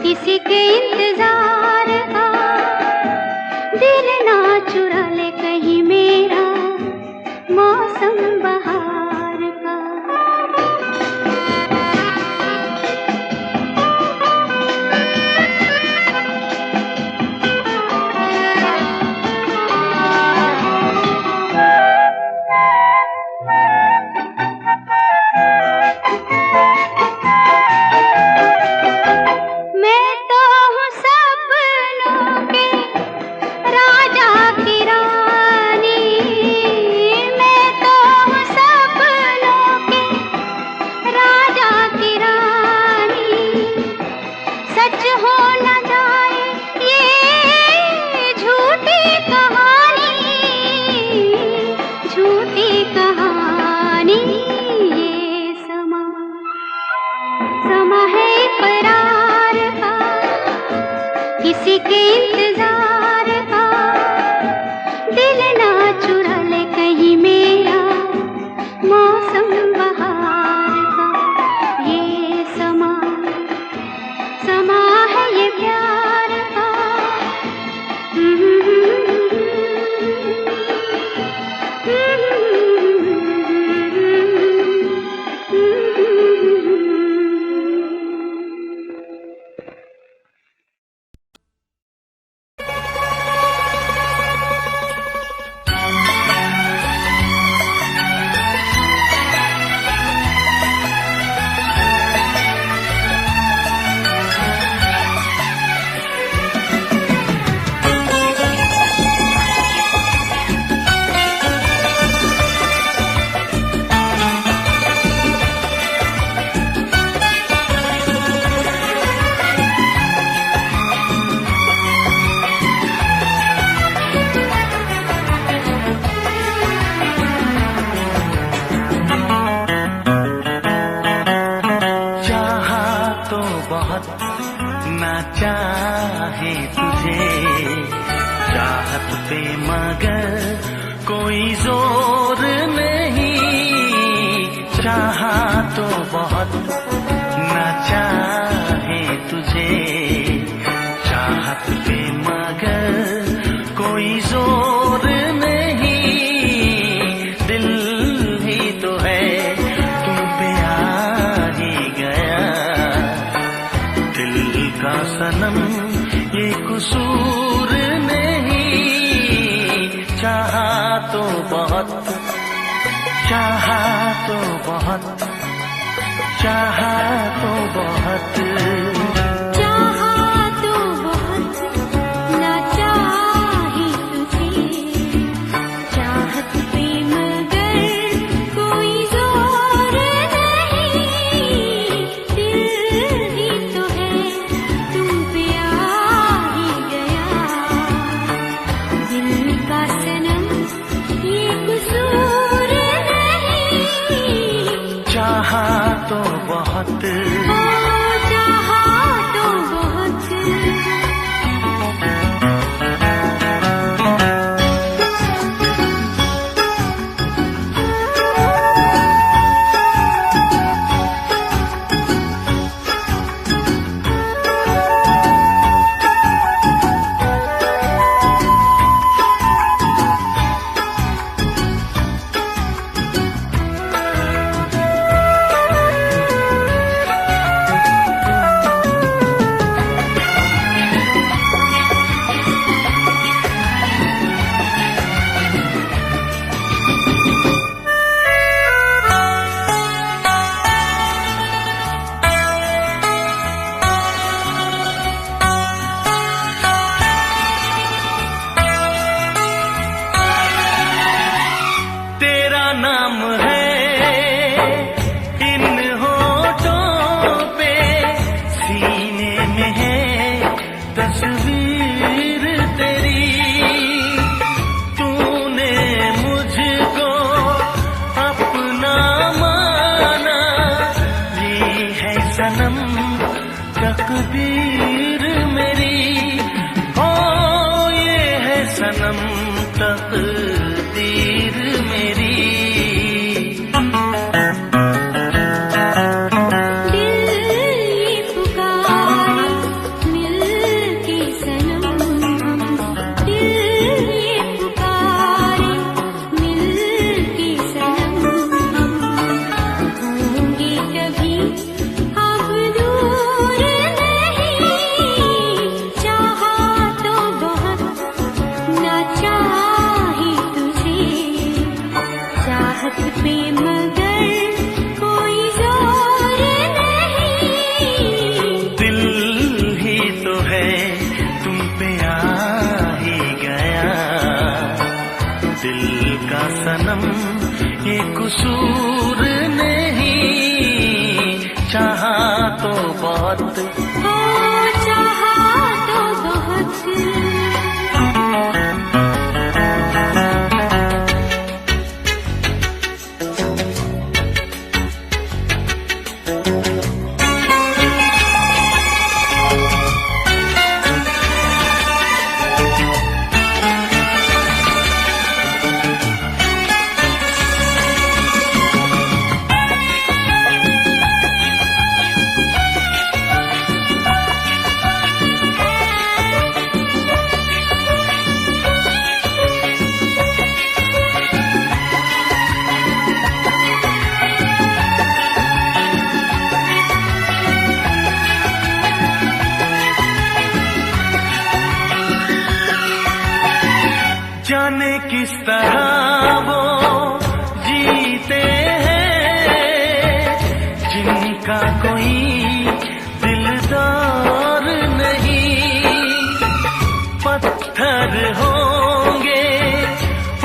किसी के इंतजार का दिल ना चुरा ले कहीं मेरा मौसम बहार का। किसी के इंतजार का दिल ना चुरा ले कहीं मेरा मौसम बहार का। ये समा समा है ये प्यार का। ना चाहे तुझे चाहत पे मगर कोई जोर नहीं। चाहा तो बहुत ना चाहे तुझे चाहत पे मगर कोई जोर नहीं। दिल ही तो है तुम पे आ ही गया दिल का सनम ये कसूर नहीं। चाहा तो बहुत चाहा तो बहुत चाहा तो बहुत ना चाहे तुझे चाहत पे मगर कोई जोर नहीं। दिल ही तो है तुम पे आ ही गया दिल का सनम ये कसूर नहीं। चाहा तो बहुत तकदीर मेरी, हो ये है सनम तकदीर मेरी। सनम ये कसूर नहीं, चाहा तो बहुत, हो चाहा तो बहुत। जाने किस तरह वो जीते हैं जिनका कोई दिलदार नहीं, पत्थर होंगे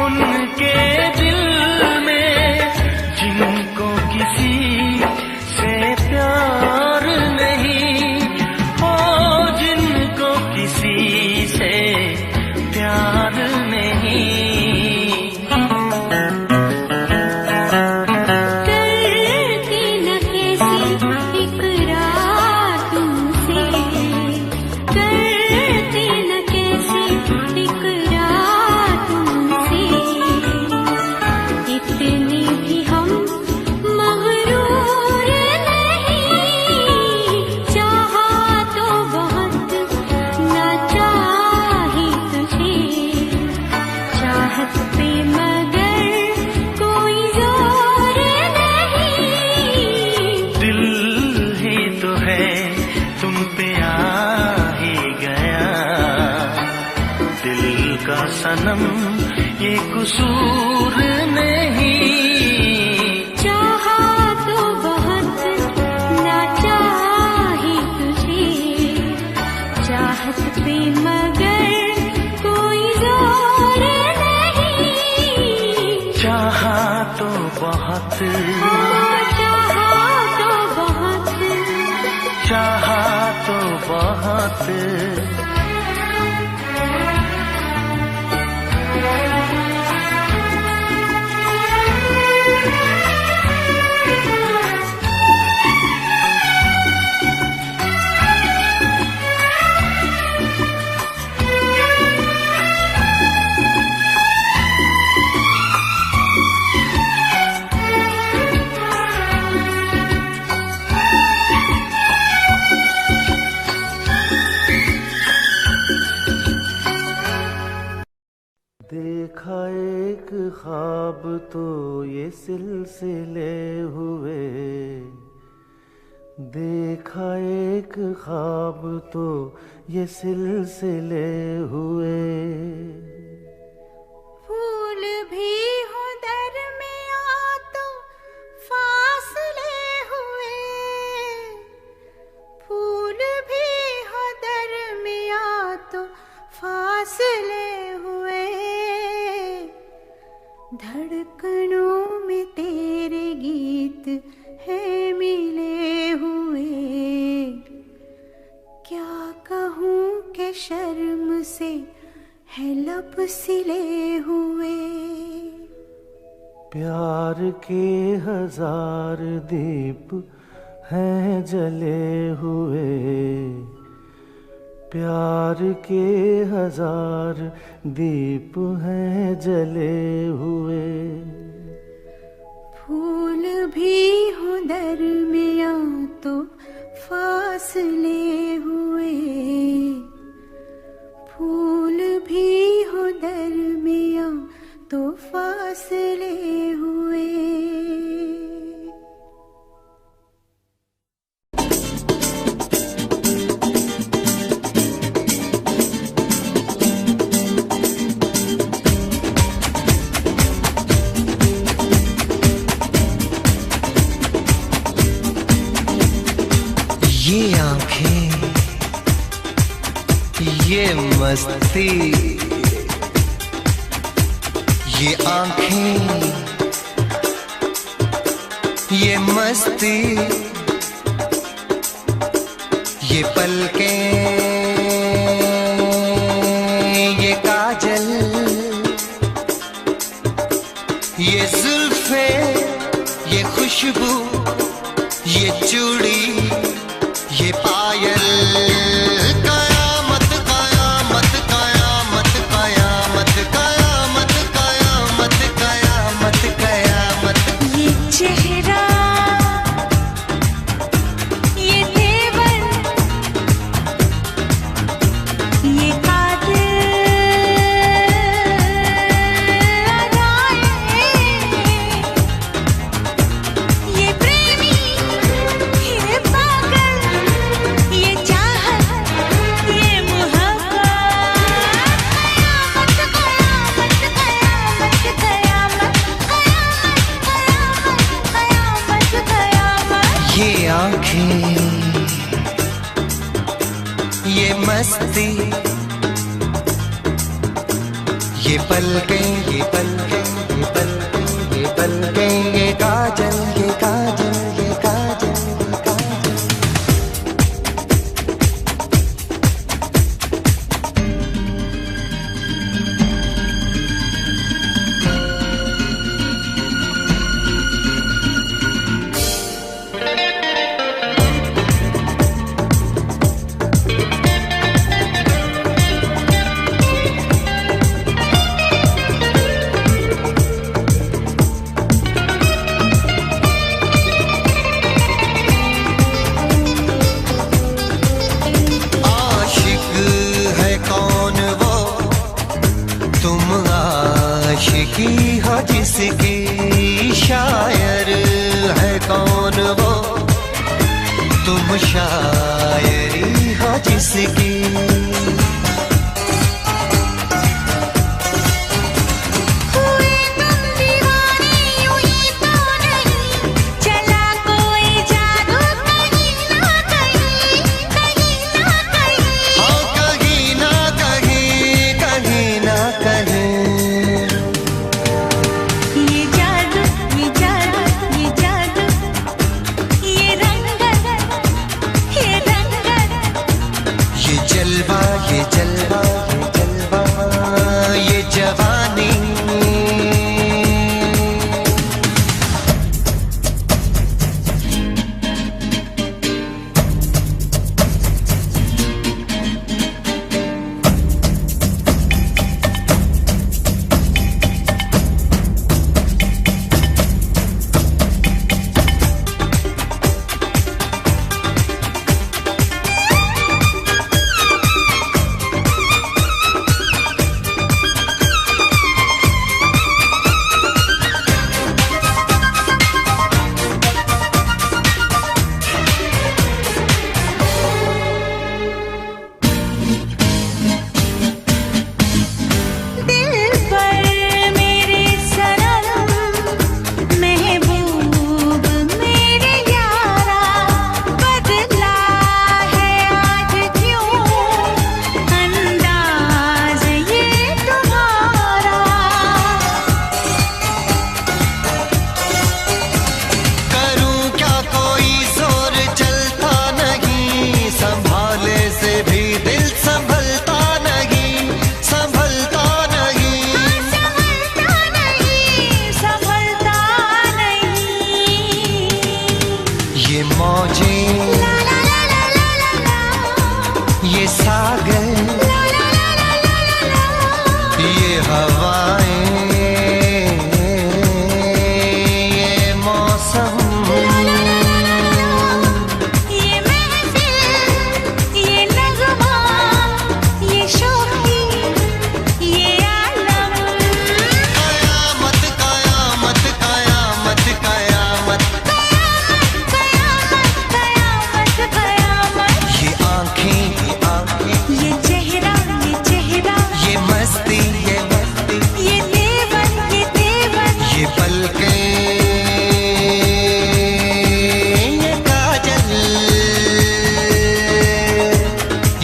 उनके दिल में जिनको किसी से प्यार नहीं, हो जिनको किसी से प्यार नहीं। करती न कैसी इकरार तुमसे, करती न कैसी इकरार तुमसे, इतने भी हम मगरूर नहीं, चाहा तो बहुत ना चाही तुझे, चाहत पे मगर कोई जोर नहीं। दिल ही तो है तुम पे आ ही गया, दिल का सनम ये कसूर नहीं, चाहा तो बहुत ना चाही तुझे, चाहत पे मगर कोई जोर नहीं। चाहा तो बहुत, चाहा तो बहुत, चाहा तो बहुत। देखा एक ख्वाब तो ये सिलसिले हुए, देखा एक ख्वाब तो ये सिलसिले हुए। फूल भी हो दरमियां तो फासले हुए, फूल भी हो दरमियां तो फासले हुए, धड़कनों में तेरे गीत है मिले हुए, क्या कहूँ कि शर्म से है लब सिले हुए। प्यार के हजार दीप हैं जले हुए, प्यार के हजार दीप हैं जले हुए, फूल भी हो दरमियां तो फासले हुए, फूल भी हो दरमियां तो फासले हुए। ये आंखें, ये मस्ती, ये आंखें, ये मस्ती, ये पलकें, ये काजल, ये जुल्फे, ये खुशबू, ये चूड़ी, ये पायल, कयामत कयामत कयामत कयामत कयामत कयामत कयामत कयामत। ये चेहरा, ये तेवर, ये कातिल अदाएं, ये प्रेमी, ये पागल, ये चाहत, ये मोहब्बत, कयामत कयामत कयामत कयामत कयामत कयामत। ये आंखें, ये मस्ती, ये पलकें, ये पलकें, ये पलकें, ये पलकें, ये काजल, ये काजल, ये काजल, ये काजल। आशिक है कौन वो, तुम आशिकी हो जिसकी, शायर है कौन वो, तुम शायरी हो जिसकी। हुए तुम दीवाने हुई तो नहीं, चला कोई जादू कहीं ना कहीं, कहीं ना कहीं। हाँ कहीं ना कहीं, कहीं ना कहीं। ये जादू, ये जादू, ये जादू, ये रंगत, ये रंगत, ये जलवा, ये जलवा, ये जलवा, ये जवानी। सागर, ये हवाएं, ये मौसम, ये महफिल, ये नगमा, ये शोखी, ये आलम। कयामत कयामत कयामत कयामत, कयामत कयामत कयामत। ये आँखें, ये चेहरा, ये मस्ती, ये देवन, ये पलकें, ये काजल,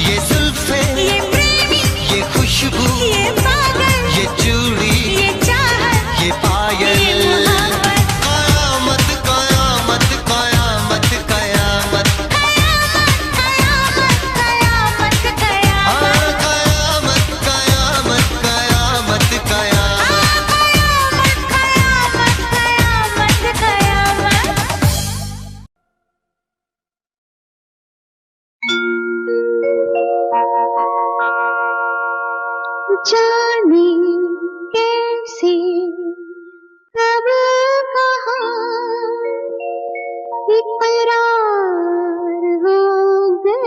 ये जुल्फे, ये प्रेमी, ये खुशबू, ये पागल, ये चूड़ी, ये चाहत, ये पायल। ये मोहब्बत। कयामत कयामत कयामत कयामत, कयामत कयामत कयामत। हाँ, कयामत कयामत कयामत कयामत। कयामत कयामत। जाने कैसे कब कहाँ इकरार हो गया।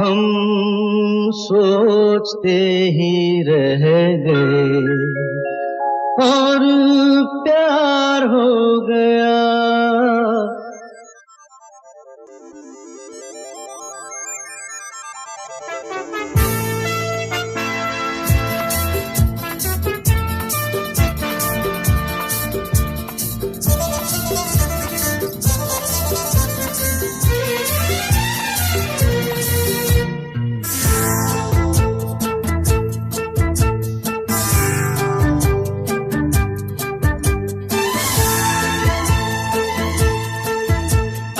हम सोचते ही रह गए और प्यार हो गया।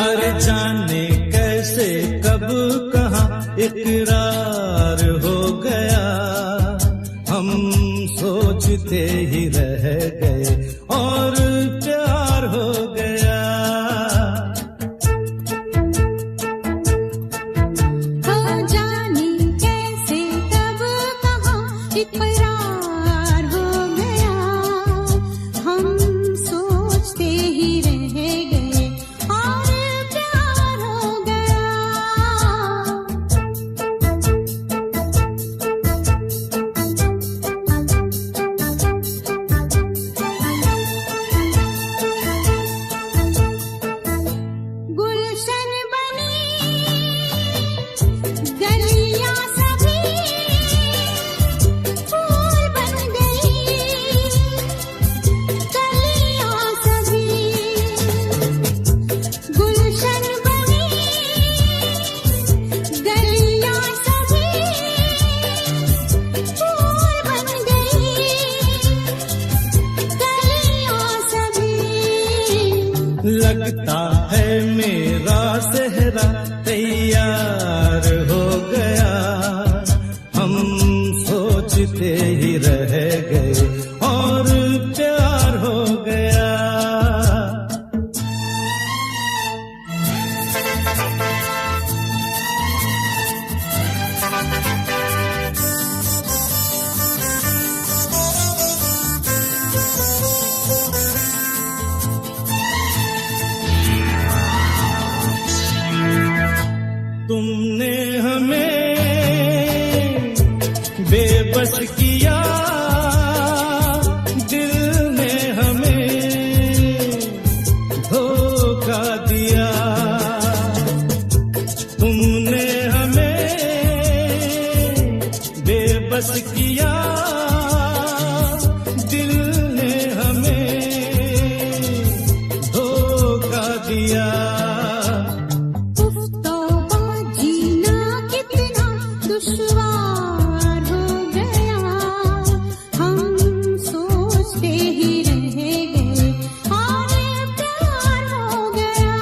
अरे जाने कैसे कब कहाँ इकरार हो गया। हम सोचते ही रह गए और प्यार हो गया। हो जाने कैसे कब कहाँ इकरार हो गया। हम सोचते ही रह गए और प्यार हो गया। गुलशन बनी गलियां सभी फूल बन गई। गलियां सभी गुलशन बनी गलियां सभी फूल बन गई। गलियां सभी लगता है मेरा सेहरा तैयार हो गया। हम सोचते ही रह गए और प्यार हो गया। तुमने हमें बेबस किया, दिल ने हमें धोखा दिया। तुमने हमें बेबस किया, दिल ने हमें धोखा दिया। तौबा जीना कितना दुश्वार हो गया। हम सोचते ही रह गए और प्यार हो गया।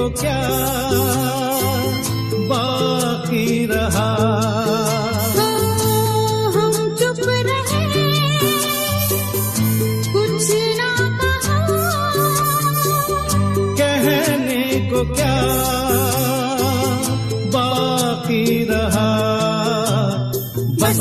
क्या बाकी रहा। हम चुप रहे, कुछ ना कहा, कहने को क्या बाकी रहा। बस